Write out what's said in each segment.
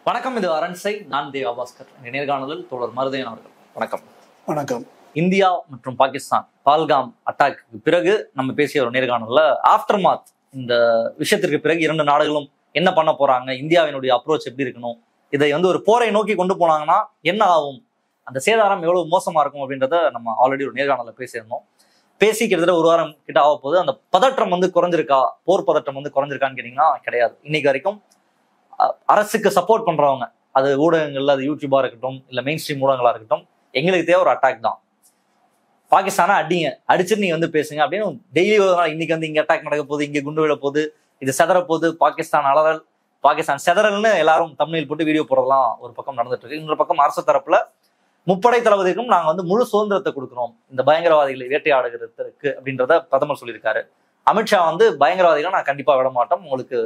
வணக்கம். இது அரண்சை. நான் தேவா பாஸ்கர். நேர்காணலில் தோழர் மருதையன் அவர்கள். வணக்கம். வணக்கம். இந்தியா மற்றும் பாகிஸ்தான் பால்காம் அட்டாக்கு பிறகு நம்ம பேசிய ஒரு நேர்காணல்ல ஆஃப்டர் மாத் இந்த விஷயத்திற்கு பிறகு இரண்டு நாடுகளும் என்ன பண்ண போறாங்க, இந்தியாவினுடைய அப்ரோச் எப்படி இருக்கணும், இதை ஒரு போரை நோக்கி கொண்டு போனாங்கன்னா என்ன ஆகும், அந்த சேதாரம் எவ்வளவு மோசமா இருக்கும் அப்படின்றத நம்ம ஆல்ரெடி ஒரு நேர்காணல்ல பேசியிருந்தோம். பேசி கிட்டத்தட்ட ஒரு வாரம் கிட்ட ஆக போது. அந்த பதற்றம் குறைஞ்சிருக்கா, போர் பதற்றம் குறைஞ்சிருக்கான்னு கேட்டீங்கன்னா கிடையாது. இன்னைக்கு வரைக்கும் அரசுக்கு சப்போர்ட் பண்றவங்க, அது ஊடகங்கள்ல, அது யூடியூபா இருக்கட்டும் இல்ல மெயின் ஸ்ட்ரீம் ஊடகங்களா இருக்கட்டும், எங்களுக்கு தேவை ஒரு அட்டாக் தான். பாகிஸ்தானா அடிங்க, அடிச்சுட்டு நீங்க பேசுங்க அப்படின்னு டெய்லி இன்னைக்கு இங்க அட்டாக் நடக்க போகுது, இங்க குண்டு விழ போகுது, இது செதற போகுது, பாகிஸ்தான் அலறல், பாகிஸ்தான் செதறல்னு எல்லாரும் தமிழில் போட்டு வீடியோ போடலாம் ஒரு பக்கம் நடந்துட்டு இருக்கு. இன்னொரு பக்கம் அரசு தரப்புல முப்படை தளபதிக்கும் நாங்க முழு சுதந்திரத்தை கொடுக்கிறோம் இந்த பயங்கரவாதிகளை வேட்டையாடுகிறதுக்கு அப்படின்றத பிரதமர் சொல்லியிருக்காரு. அமித்ஷா பயங்கரவாதிகளை நான் கண்டிப்பா விட மாட்டோம், உங்களுக்கு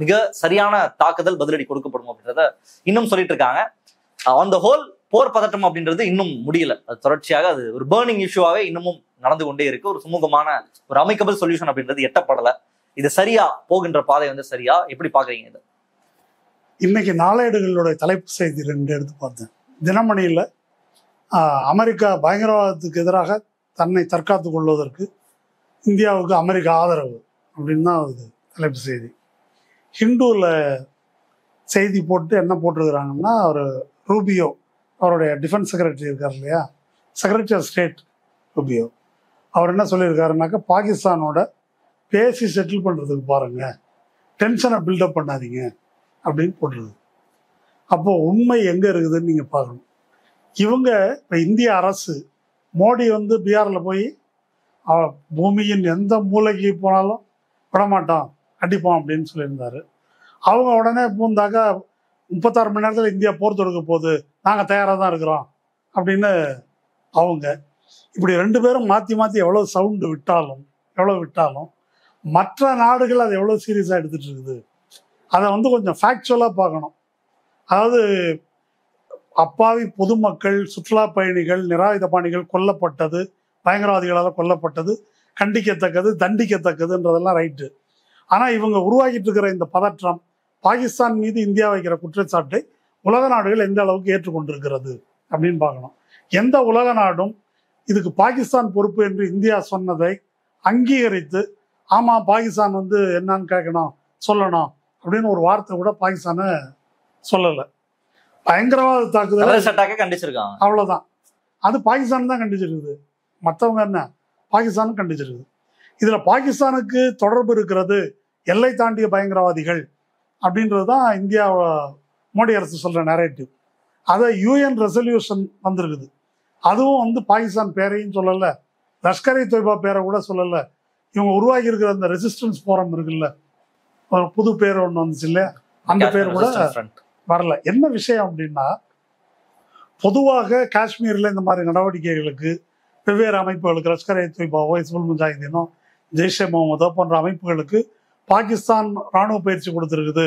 மிக சரியான தாக்குதல் பதிலடி கொடுக்கப்படும் அப்படின்றத இன்னும் சொல்லிட்டு இருக்காங்க. ஆன் த ஹோல் போர் பதட்டம் அப்படின்றது இன்னும் முடியல. அது தொடர்ச்சியாக அது ஒரு பேர்னிங் இஷ்யூவாவே இன்னமும் நடந்து கொண்டே இருக்கு. ஒரு சுமூகமான ஒரு அமைக்கபிள் சொல்யூஷன் அப்படின்றது எட்டப்படல. இது சரியா போகின்ற பாதை சரியா, எப்படி பாக்குறீங்க இது? இன்னைக்கு நாளேடுகளுடைய தலைப்பு செய்தி ரெண்டு எடுத்து பார்த்தேன். தினமணியில அமெரிக்கா பயங்கரவாதத்துக்கு எதிராக தன்னை தற்காத்துக் கொள்வதற்கு இந்தியாவுக்கு அமெரிக்கா ஆதரவு அப்படின்னு தான் அது தலைப்பு செய்தி. ஹிந்துல செய்தி போட்டு என்ன போட்டிருக்கிறாங்கன்னா, அவர் ரூபியோ, அவருடைய டிஃபென்ஸ் செக்ரட்டரி இருக்கார் இல்லையா, செக்ரட்டரி ஆஃப் ஸ்டேட் ரூபியோ, அவர் என்ன சொல்லியிருக்காருனாக்கா, பாகிஸ்தானோட பேசி செட்டில் பண்ணுறதுக்கு பாருங்க, டென்ஷனை பில்டப் பண்ணாதீங்க அப்படின்னு போட்டுருது. அப்போது உண்மை எங்கே இருக்குதுன்னு நீங்கள் பார்க்கணும். இவங்க இப்போ இந்திய அரசு மோடி பீகாரில் போய் பூமியின் எந்த மூலைக்கு போனாலும் விடமாட்டோம், அடிப்போம் அப்படின்னு சொல்லியிருந்தாரு. அவங்க உடனே பூந்தாக்கா 36 மணி நேரத்தில் இந்தியா போர் தொடுக்க போகுது, நாங்கள் தயாராக தான் இருக்கிறோம் அப்படின்னு அவங்க இப்படி ரெண்டு பேரும் மாற்றி மாற்றி எவ்வளோ சவுண்டு விட்டாலும் மற்ற நாடுகள் அதை எவ்வளோ சீரியஸாக எடுத்துகிட்டு இருக்குது, அதை கொஞ்சம் ஃபேக்சுவலாக பார்க்கணும். அதாவது அப்பாவி பொதுமக்கள், சுற்றுலா பயணிகள், நிராயுத பாணிகள் கொல்லப்பட்டது, பயங்கரவாதிகளால் கொல்லப்பட்டது கண்டிக்கத்தக்கது, தண்டிக்கத்தக்கதுன்றதெல்லாம் ரைட்டு. ஆனால் இவங்க உருவாக்கிட்டு இருக்கிற இந்த பதற்றம், பாகிஸ்தான் மீது இந்தியா வைக்கிற குற்றச்சாட்டை உலக நாடுகள் எந்த அளவுக்கு ஏற்றுக்கொண்டிருக்கிறது அப்படின்னு பார்க்கணும். எந்த உலக நாடும் இதுக்கு பாகிஸ்தான் பொறுப்பு என்று இந்தியா சொன்னதை அங்கீகரித்து, ஆமாம் பாகிஸ்தான் என்னன்னு கேட்கணும், சொல்லணும் அப்படின்னு ஒரு வார்த்தை கூட பாகிஸ்தானை சொல்லலை. பயங்கரவாத தாக்குதல் கண்டிச்சிருக்காங்க, அவ்வளவுதான். அது பாகிஸ்தான் தான் கண்டிச்சிருக்குது, மற்றவங்க என்ன பாகிஸ்தானும் கண்டிச்சிருக்குது. இதுல பாகிஸ்தானுக்கு தொடர்பு இருக்கிறது எல்லை தாண்டிய பயங்கரவாதிகள் அப்படின்றது தான் இந்தியா மோடி அரசு சொல்ற நரேட்டிவ். அதை யூஎன் ரெசல்யூஷன் வந்திருக்குது, அதுவும் பாகிஸ்தான் பேரையும் சொல்லலை, லஷ்கர் இ தொய்பா பேரை கூட சொல்லலை. இவங்க உருவாக்கி இருக்கிற அந்த ரெசிஸ்டன்ஸ் போரம் இருக்குல்ல, ஒரு புது பேர் ஒன்று வந்துச்சு இல்லையா, அந்த பேர் கூட வரல. என்ன விஷயம் அப்படின்னா, பொதுவாக காஷ்மீர்ல இந்த மாதிரி நடவடிக்கைகளுக்கு வெவ்வேறு அமைப்புகளுக்கு, லஷ்கர் இ தொய்பாவோ, இஸ்புல் முஜாஹிதீனோ, ஜெய்ஷே முகமதோ போன்ற அமைப்புகளுக்கு பாகிஸ்தான் இராணுவ பயிற்சி கொடுத்துருக்குது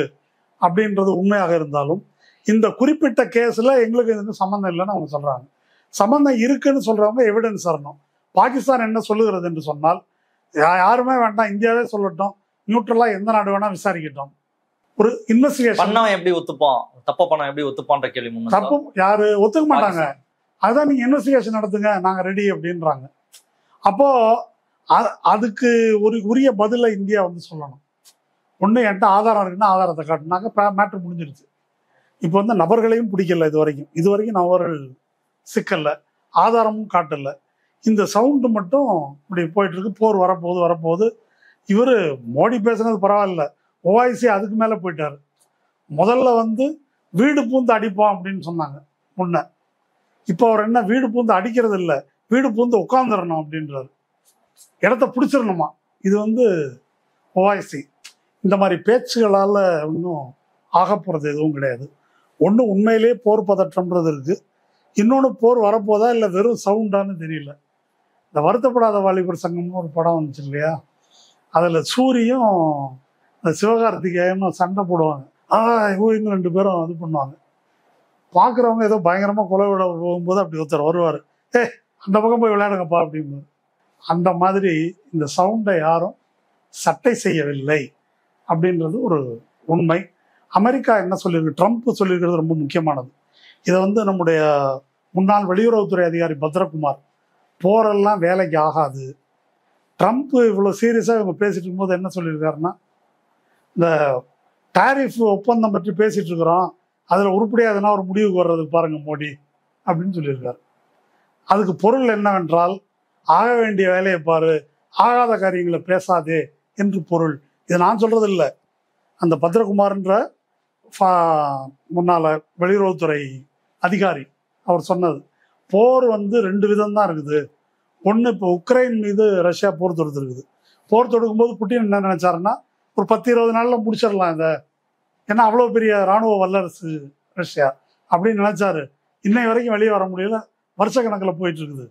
அப்படின்றது உண்மையாக இருந்தாலும், இந்த குறிப்பிட்ட கேஸில் எங்களுக்கு இதுக்கு சம்மந்தம் இல்லைன்னு அவங்க சொல்கிறாங்க. சம்மந்தம் இருக்குன்னு சொல்கிறவங்க எவிடன்ஸ் தரணும். பாகிஸ்தான் என்ன சொல்லுகிறது என்று சொன்னால், யாருமே வேண்டாம், இந்தியாவே சொல்லட்டும், நியூட்ரலாக எந்த நாடு வேணால் விசாரிக்கட்டும், ஒரு இன்வெஸ்டிகேஷன் எப்படி ஒத்துப்பான், தப்பு பண்ண எப்படி ஒத்துப்பான்ற கேள்வி தப்பு யாரு ஒத்துக்க மாட்டாங்க. அதுதான் நீங்க இன்வெஸ்டிகேஷன் நடத்துங்க, நாங்க ரெடி அப்படின்றாங்க. அப்போ அதுக்கு ஒரு உரிய பதில இந்தியா சொல்லணும். ஒண்ணு என்கிட்ட ஆதாரம் இருக்குன்னா ஆதாரத்தை காட்டினாங்க, மேட்ரு முடிஞ்சிருச்சு. இப்போ நபர்களையும் பிடிக்கல, இது வரைக்கும் நபர்கள் சிக்கல, ஆதாரமும் காட்டல. இந்த சவுண்டு மட்டும் இப்படி போயிட்டு இருக்கு. போர் வரப்போகுது. இவரு மோடி பேசுனது பரவாயில்ல, ஓஐசி அதுக்கு மேல போயிட்டாரு. முதல்ல வீடு பூந்து அடிப்போம் அப்படின்னு சொன்னாங்க முன்ன. இப்போ அவர் என்ன, வீடு பூந்து அடிக்கிறது இல்லை, வீடு பூந்து உட்காந்துடணும் அப்படின்றாரு, இடத்த பிடிச்சிடணுமா. இது ஓஐசி. இந்த மாதிரி பேச்சுகளால் இன்னும் ஆகப்போகிறது எதுவும் கிடையாது. ஒன்று உண்மையிலே போர் பதற்றம்ன்றது இருக்கு, இன்னொன்று போர் வரப்போதா இல்லை வெறும் சவுண்டான்னு தெரியல. இந்த வருத்தப்படாத வாலிபர் சங்கம்னு ஒரு படம் வந்துச்சு இல்லையா, அதில் சூரியும் இந்த சிவகார்த்திகேயனும் சண்டை போடுவாங்க. இவங்க ரெண்டு பேரும் இது பண்ணுவாங்க. பார்க்குறவங்க ஏதோ பயங்கரமாக கொலை விட போகும்போது அப்படி ஒருத்தர் வருவார், அந்த பக்கம் போய் விளையாடுங்கப்பா அப்படின்னு. அந்த மாதிரி இந்த சவுண்டை யாரும் சட்டை செய்யவில்லை அப்படின்றது ஒரு உண்மை. அமெரிக்கா என்ன சொல்லியிருக்கு, ட்ரம்ப் சொல்லியிருக்கிறது ரொம்ப முக்கியமானது. இதை வந்து நம்முடைய முன்னாள் வெளியுறவுத்துறை அதிகாரி பத்ரகுமார், போரெல்லாம் வேலைக்கு ஆகாது. ட்ரம்ப் இவ்வளோ சீரியஸாக இவங்க பேசிட்டு இருக்கும்போது என்ன சொல்லியிருக்காருன்னா, இந்த டாரிஃப் ஒப்பந்தம் பற்றி பேசிட்டு இருக்கிறோம், அதில் உருப்படியாக எதனா ஒரு முடிவுக்கு வர்றதுக்கு பாருங்க மோடி அப்படின்னு சொல்லியிருக்காரு. அதுக்கு பொருள் என்னவென்றால், ஆக வேண்டிய வேலையை பாரு, ஆகாத காரியங்களை பேசாதே என்று பொருள். இதை நான் சொல்றது இல்லை, அந்த பத்ரகுமார்ன்ற முன்னால வெளியுறவுத்துறை அதிகாரி அவர் சொன்னது. போர் வந்து 2 விதம் தான் இருக்குது. ஒன்று, இப்போ உக்ரைன் மீது ரஷ்யா போர் தொடுத்துருக்குது. போர் தொடுக்கும்போது புட்டின் என்ன நினைச்சாருன்னா, ஒரு 10-20 நாள்ல முடிச்சிடலாம் இதை, ஏன்னா அவ்வளோ பெரிய இராணுவ வல்லரசு ரஷ்யா அப்படின்னு நினைச்சாரு. இன்னை வரைக்கும் வெளியே வர முடியல, வருஷக்கணக்கில் போயிட்டு இருக்குது.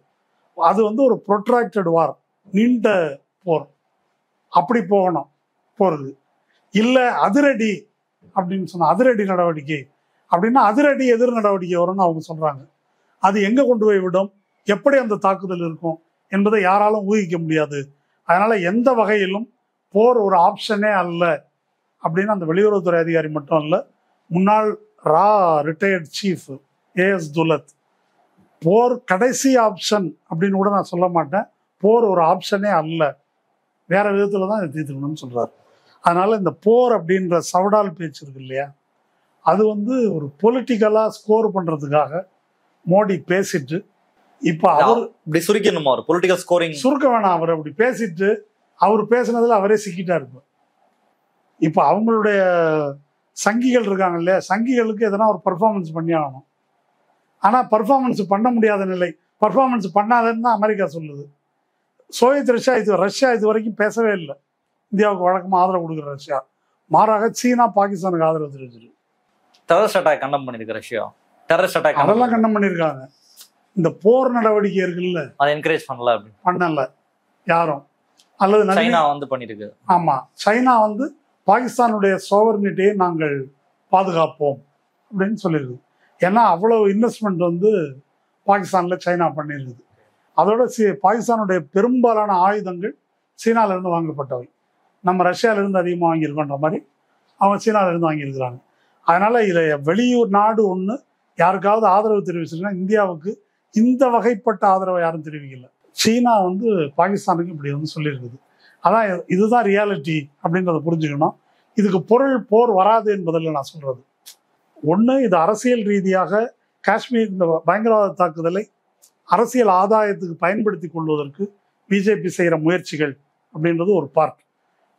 அது வந்து ஒரு ப்ரொட்ராக்டட் வார், நீண்ட போர். அப்படி போகணும் போருக்கு. இல்லை அதிரடி அப்படின்னு சொன்னா, அதிரடி நடவடிக்கை அப்படின்னா அதிரடி எதிர் நடவடிக்கை வரும்னு அவங்க சொல்றாங்க. அது எங்க கொண்டு போய் விடும், எப்படி அந்த தாக்குதல் இருக்கும் என்பதை யாராலும் ஊகிக்க முடியாது. அதனால எந்த வகையிலும் போர் ஒரு ஆப்ஷனே அல்ல அப்படின்னு அந்த வெளியுறவுத்துறை அதிகாரி மட்டும் இல்ல, முன்னாள் ரிட்டையர்ட் சீஃப் ஏஎஸ் துலத், போர் கடைசி ஆப்ஷன் அப்படின்னு கூட நான் சொல்ல மாட்டேன், போர் ஒரு ஆப்ஷனே அல்ல, வேற விதத்துல தான் இதை தீர்த்துக்கணும்னு சொல்றாரு. அதனால இந்த போர் அப்படின்ற சவடால் பேச்சு இருக்கு இல்லையா, அது வந்து ஒரு பொலிட்டிக்கலா ஸ்கோர் பண்றதுக்காக மோடி பேசிட்டு, இப்ப அவர் இப்படி சுருக்கணுமா, ஒரு பொலிட்டிக்கல் ஸ்கோரிங் சுருக்க வேணாம், அவர் அப்படி பேசிட்டு அவர் பேசினதுல அவரே சிக்கிட்டா இருப்பார். இப்ப அவங்களுடைய சங்கிகள் இருக்காங்க இல்லையா, சங்கிகளுக்கு எதனா ஒரு பர்ஃபார்மன்ஸ் பண்ணி ஆகணும். ஆனா பர்ஃபார்மன்ஸ் பண்ண முடியாத நிலை, பர்ஃபார்மன்ஸ் பண்ணாதன்னு தான் அமெரிக்கா சொல்லுது. சோவியத் ரஷ்யா இது வரைக்கும் பேசவே இல்லை இந்தியாவுக்கு வழக்கமாக ஆதரவு கொடுக்குற ரஷ்யா. மாறாக சீனா பாகிஸ்தானுக்கு ஆதரவு தெரிவிச்சிருக்கு. டெரரிஸ்ட் அட்டாக் கண்டம் பண்ணிருக்கு ரஷ்யா, டெரரிஸ்ட் அட்டாக் அதெல்லாம் கண்டம் பண்ணியிருக்காங்க. இந்த போர் நடவடிக்கை இருக்குல்ல, அதை என்கரேஜ் பண்ணல அப்படின்னு பண்ணல யாரும், அல்லது சைனா வந்து பண்ணிருக்கு. ஆமா, சைனா வந்து பாகிஸ்தானுடைய சோவர்னிட்டியை நாங்கள் பாதுகாப்போம் அப்படின்னு சொல்லியிருக்கு. ஏன்னா அவ்வளவு இன்வெஸ்ட்மெண்ட் வந்து பாகிஸ்தான்ல சைனா பண்ணியிருக்குது. அதோட பாகிஸ்தானுடைய பெரும்பாலான ஆயுதங்கள் சீனால இருந்து வாங்கப்பட்டவை. நம்ம ரஷ்யால இருந்து அதிகமாக வாங்கியிருக்கோன்ற மாதிரி அவங்க சீனால இருந்து வாங்கியிருக்கிறாங்க. அதனால இதை வெளியூர் நாடு ஒன்று யாருக்காவது ஆதரவு தெரிவிச்சிருக்கா, இந்தியாவுக்கு இந்த வகைப்பட்ட ஆதரவை யாரும் தெரிவிக்கல. சீனா வந்து பாகிஸ்தானுக்கு இப்படி வந்து சொல்லியிருக்குது. அதான் இதுதான் ரியாலிட்டி அப்படின்றத புரிஞ்சுக்கணும். இதுக்கு பொருள் போர் வராது என்பதில் நான் சொல்றது. ஒன்று, இது அரசியல் ரீதியாக காஷ்மீர் இந்த பயங்கரவாத தாக்குதலை அரசியல் ஆதாயத்துக்கு பயன்படுத்தி கொள்வதற்கு பிஜேபி செய்கிற முயற்சிகள் அப்படின்றது ஒரு பார்ட்.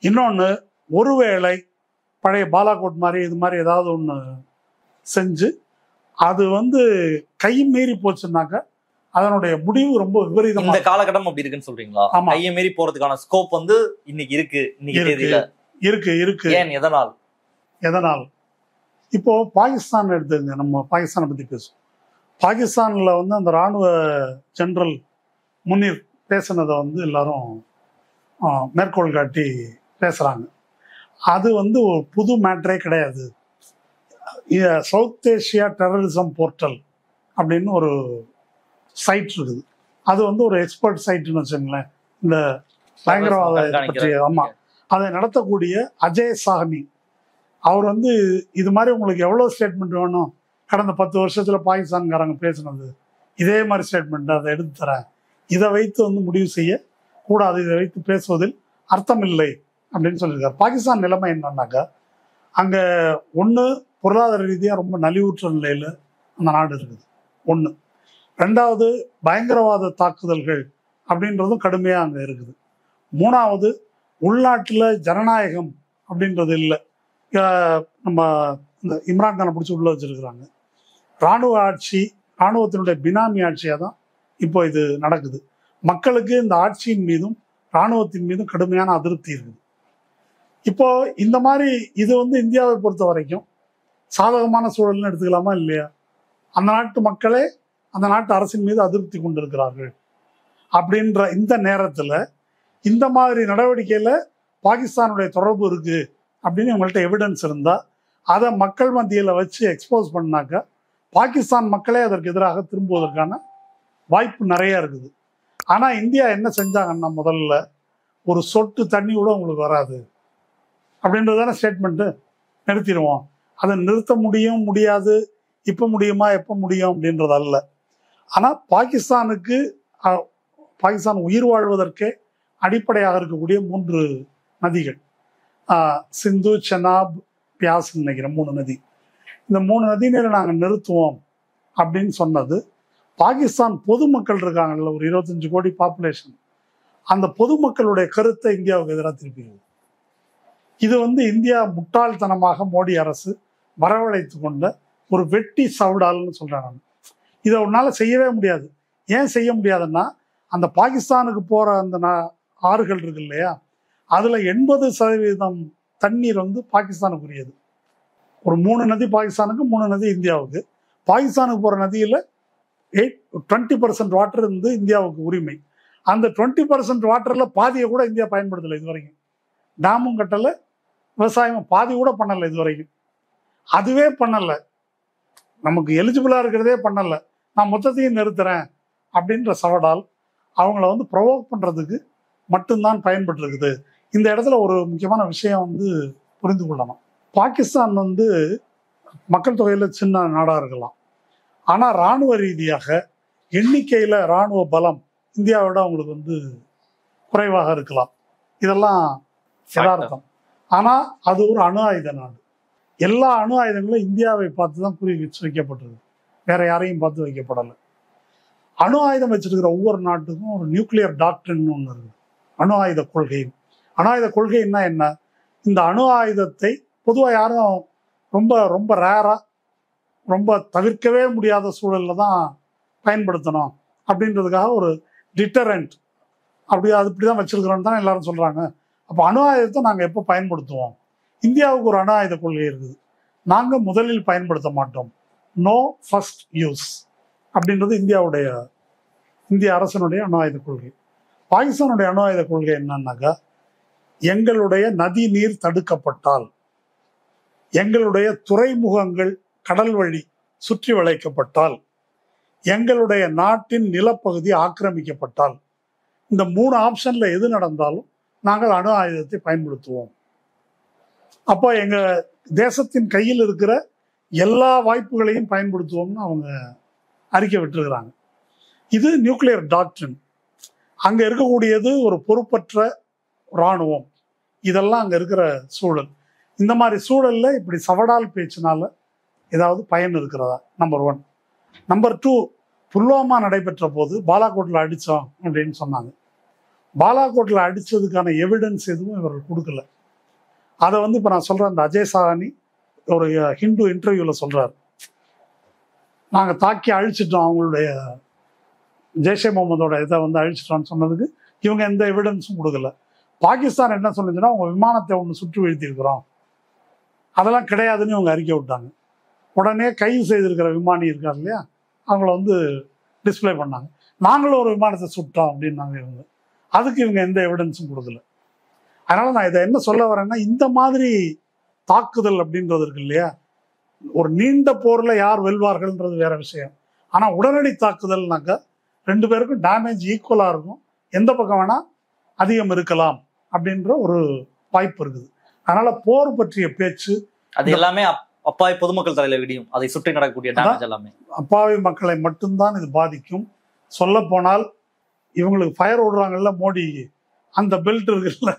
இன்னொன்று, ஒருவேளை பழைய பாலாகோட் மாதிரி இது மாதிரி ஏதாவது ஒன்று செஞ்சு அது வந்து கை மீறி போச்சுன்னாக்க அதனுடைய முடிவு ரொம்ப விபரீதம். இந்த காலகட்டம் அப்படி இருக்குன்னு சொல்றீங்களா? கையை மீறி போறதுக்கான ஸ்கோப் வந்து இன்னைக்கு இருக்கு, இருக்கு. ஏன், எதனால்? இப்போ பாகிஸ்தான் எடுத்துங்க, நம்ம பாகிஸ்தானை பத்தி பேசுவோம். பாகிஸ்தான்ல வந்து அந்த இராணுவ ஜெனரல் முனீர் பேசினதை வந்து எல்லாரும் மேற்கோள் காட்டி பேசுறாங்க. அது வந்து ஒரு புது மேட்டரே கிடையாது. சவுத் ஏஷியா டெரரிசம் போர்ட்டல் அப்படின்னு ஒரு சைட் இருக்குது. அது வந்து ஒரு எக்ஸ்பர்ட் சைட்னு வச்சுங்களேன், இந்த பயங்கரவாத பற்றிய. ஆமா, அதை நடத்தக்கூடிய அஜய் சாஹ்னி அவர் வந்து இது மாதிரி உங்களுக்கு எவ்வளோ ஸ்டேட்மெண்ட் வேணும், கடந்த 10 வருஷத்துல பாகிஸ்தான்காரங்க பேசுனது இதே மாதிரி ஸ்டேட்மெண்ட், அதை எடுத்து தரேன், இதை வைத்து வந்து முடிவு செய்ய கூடாது, இதை வைத்து பேசுவதில் அர்த்தம் இல்லை அப்படின்னு சொல்லியிருக்காரு. பாகிஸ்தான் நிலைமை என்னன்னாக்கா, அங்க ஒன்று பொருளாதார ரீதியாக ரொம்ப நலிவுற்ற நிலையில அந்த நாடு இருக்குது ஒன்று. ரெண்டாவது, பயங்கரவாத தாக்குதல்கள் அப்படின்றதும் கடுமையாக அங்கே இருக்குது. மூணாவது, உள்நாட்டில் ஜனநாயகம் அப்படின்றது இல்லை. நம்ம இந்த இம்ரான்கானை பிடிச்சி உள்ள வச்சிருக்கிறாங்க. இராணுவ ஆட்சி, இராணுவத்தினுடைய பினாமி ஆட்சியாக தான் இப்போ இது நடக்குது. மக்களுக்கு இந்த ஆட்சியின் மீதும் இராணுவத்தின் மீதும் கடுமையான அதிருப்தி இருக்குது. இப்போ இந்த மாதிரி இது வந்து இந்தியாவை பொறுத்த வரைக்கும் சாதகமான சூழல்னு எடுத்துக்கலாமா இல்லையா? அந்த நாட்டு மக்களே அந்த நாட்டு அரசின் மீது அதிருப்தி கொண்டிருக்கிறார்கள். அப்படின்ற இந்த நேரத்தில் இந்த மாதிரி நடவடிக்கையில் பாகிஸ்தானுடைய தொடர்பு இருக்கு அப்படின்னு உங்கள்கிட்ட எவிடன்ஸ் இருந்தால் அதை மக்கள் மத்தியில் வச்சு எக்ஸ்போஸ் பண்ணாக்க பாகிஸ்தான் மக்களே அதற்கு எதிராக திரும்புவதற்கான வாய்ப்பு நிறைய இருக்குது. ஆனால் இந்தியா என்ன செஞ்சாங்கன்னா, முதல்ல ஒரு சொட்டு தண்ணி கூட உங்களுக்கு வராது அப்படின்றதான ஸ்டேட்மெண்ட்டு, நிறுத்திடுவோம். அதை நிறுத்த முடியும் முடியாது, இப்போ முடியுமா எப்போ முடியும் அப்படின்றது அல்ல. ஆனால் பாகிஸ்தான் உயிர் வாழ்வதற்கே அடிப்படையாக இருக்கக்கூடிய 3 நதிகள், சிந்து, செனாப், பியாஸ் நினைக்கிறேன் 3 நதி. இந்த 3 நதிநீரை நாங்கள் நிறுத்துவோம் அப்படின்னு சொன்னது பாகிஸ்தான் பொதுமக்கள் இருக்காங்கல்ல, ஒரு 25 கோடி பாப்புலேஷன், அந்த பொதுமக்களுடைய கருத்தை இந்தியாவுக்கு எதிராக திருப்பிடுது. இது இந்தியா முட்டாள்தனமாக மோடி அரசு வரவழைத்து கொண்ட ஒரு வெட்டி சவுடால்னு சொல்றேன் நான். இதை உன்னால செய்யவே முடியாது. ஏன் செய்ய முடியாதுன்னா, அந்த பாகிஸ்தானுக்கு போற அந்த ஆறுகள் இருக்கு இல்லையா, அதுல 80% தண்ணீர் பாகிஸ்தானுக்குரியது. ஒரு 3 நதி பாகிஸ்தானுக்கு, 3 நதி இந்தியாவுக்கு. பாகிஸ்தானுக்கு போற நதியில 20% வாட்டர் இந்தியாவுக்கு உரிமை. அந்த 20% வாட்டர்ல பாதியை கூட இந்தியா பயன்படுத்தலை இது வரைக்கும். டேமும் கட்டல, விவசாயம் பாதி கூட பண்ணல இது வரைக்கும். அதுவே பண்ணல, நமக்கு எலிஜிபிளா இருக்கிறதே பண்ணல, நான் மொத்தத்தையும் நிறுத்துறேன் அப்படின்ற சவடால் அவங்கள ப்ரொவோக் பண்றதுக்கு மட்டும்தான் பயன்பட்டு இருக்குது. இந்த இடத்துல ஒரு முக்கியமான விஷயம் புரிந்து கொள்ளணும். பாகிஸ்தான் மக்கள் தொகையில சின்ன நாடா இருக்கலாம், ஆனா இராணுவ ரீதியாக எண்ணிக்கையில இராணுவ பலம் இந்தியாவோட அவங்களுக்கு குறைவாக இருக்கலாம். இதெல்லாம் யதார்த்தம். ஆனா அது ஒரு அணு ஆயுத நாடு. எல்லா அணு ஆயுதங்களும் இந்தியாவை பார்த்து தான் குறி வச்சு வைக்கப்பட்டிருக்கு, வேற யாரையும் பார்த்து வைக்கப்படலை. அணு ஆயுதம் வச்சிருக்கிற ஒவ்வொரு நாட்டுக்கும் ஒரு நியூக்ளியர் டாக்டரின் ஒன்று இருக்கு, அணு ஆயுத கொள்கை. அணு ஆயுத கொள்கைன்னா என்ன? இந்த அணு ஆயுதத்தை பொதுவாக யாரும் ரொம்ப ரொம்ப ரேரா, ரொம்ப தவிர்க்கவே முடியாத சூழல்ல தான் பயன்படுத்தணும் அப்படின்றதுக்காக ஒரு டிட்டரண்ட் இப்படிதான் வச்சிருக்கிறோன்னு தான் எல்லாரும் சொல்றாங்க. அப்போ அணு ஆயுதத்தை நாங்கள் எப்போ பயன்படுத்துவோம்? இந்தியாவுக்கு ஒரு அணு ஆயுத கொள்கை இருக்குது, நாங்கள் முதலில் பயன்படுத்த மாட்டோம், நோ ஃபர்ஸ்ட் யூஸ் அப்படின்றது இந்திய அரசனுடைய அணு ஆயுத கொள்கை. பாகிஸ்தானுடைய அணு ஆயுத கொள்கை என்னன்னாக்கா, எங்களுடைய நதி நீர் தடுக்கப்பட்டால், எங்களுடைய துறைமுகங்கள் கடல் வழி சுற்றி வளைக்கப்பட்டால், எங்களுடைய நாட்டின் நிலப்பகுதி ஆக்கிரமிக்கப்பட்டால், இந்த 3 ஆப்ஷன்ல எது நடந்தாலும் நாங்கள் அணு ஆயுதத்தை பயன்படுத்துவோம். அப்போ எங்க தேசத்தின் கையில் இருக்கிற எல்லா வாய்ப்புகளையும் பயன்படுத்துவோம்னு அவங்க அறிக்கை விட்டுருக்கிறாங்க. இது நியூக்ளியர் டாக்டரின். அங்க இருக்கக்கூடியது ஒரு பொறுப்பற்ற இராணுவம். இதெல்லாம் அங்க இருக்கிற சூழல். இந்த மாதிரி சூழல்ல இப்படி சவடால் பேச்சினால ஏதாவது பயன் இருக்கிறதா? நம்பர் 1. நம்பர் 2, புல்வாமா நடைபெற்ற போது பாலாகோட்டில் அடித்தோம் அப்படின்னு சொன்னாங்க. பாலாகோட்டில் அடித்ததுக்கான எவிடன்ஸ் எதுவும் இவர்கள் கொடுக்கல. அதை இப்போ நான் சொல்கிறேன், அந்த அஜய் சாஹானி ஒரு ஹிந்து இன்டர்வியூவில் சொல்கிறார், நாங்கள் தாக்கி அழிச்சிட்டோம், அவங்களுடைய ஜெய்ஷே முகமதோட இதை அழிச்சிட்டோம்னு சொன்னதுக்கு இவங்க எந்த எவிடன்ஸும் கொடுக்கல. பாகிஸ்தான் என்ன சொன்னுச்சுன்னா, அவங்க விமானத்தை ஒன்று சுற்றி வீழ்த்தியிருக்கிறோம், அதெல்லாம் கிடையாதுன்னு இவங்க அறிக்கை விட்டாங்க. உடனே கைது செய்திருக்கிற விமானி இருக்கார் இல்லையா, அவங்கள டிஸ்பிளே பண்ணாங்க, நாங்களும் ஒரு விமானத்தை சுட்டோம் அப்படின்னாங்க இவங்க. அதுக்கு இவங்க எந்த எவிடன்ஸும் கொடுக்கல. அதனால நான் இதை என்ன சொல்ல வரேன்னா, இந்த மாதிரி தாக்குதல் அப்படின்றது இருக்கு இல்லையா, ஒரு நீண்ட போர்ல யார் வெல்வார்கள்ன்றது வேற விஷயம். ஆனா உடனடி தாக்குதல்னாக்கா 2 பேருக்கும் டேமேஜ் ஈக்குவலா இருக்கும், எந்த பக்கம் வேணா அதிகம் இருக்கலாம் அப்படின்ற ஒரு வாய்ப்பு இருக்குது. அதனால போர் பற்றிய பேச்சு அது எல்லாமே அப்பாவி பொதுமக்கள் தலையில விடியும். அதை சுற்றி நடக்கக்கூடிய டேமேஜ் எல்லாமே அப்பாவி மக்களை மட்டும்தான் இது பாதிக்கும். சொல்ல போனால் இவங்களுக்கு ஃபயர் விடுறாங்கல்ல மோடி, அந்த பெல்ட் இருக்குல்ல,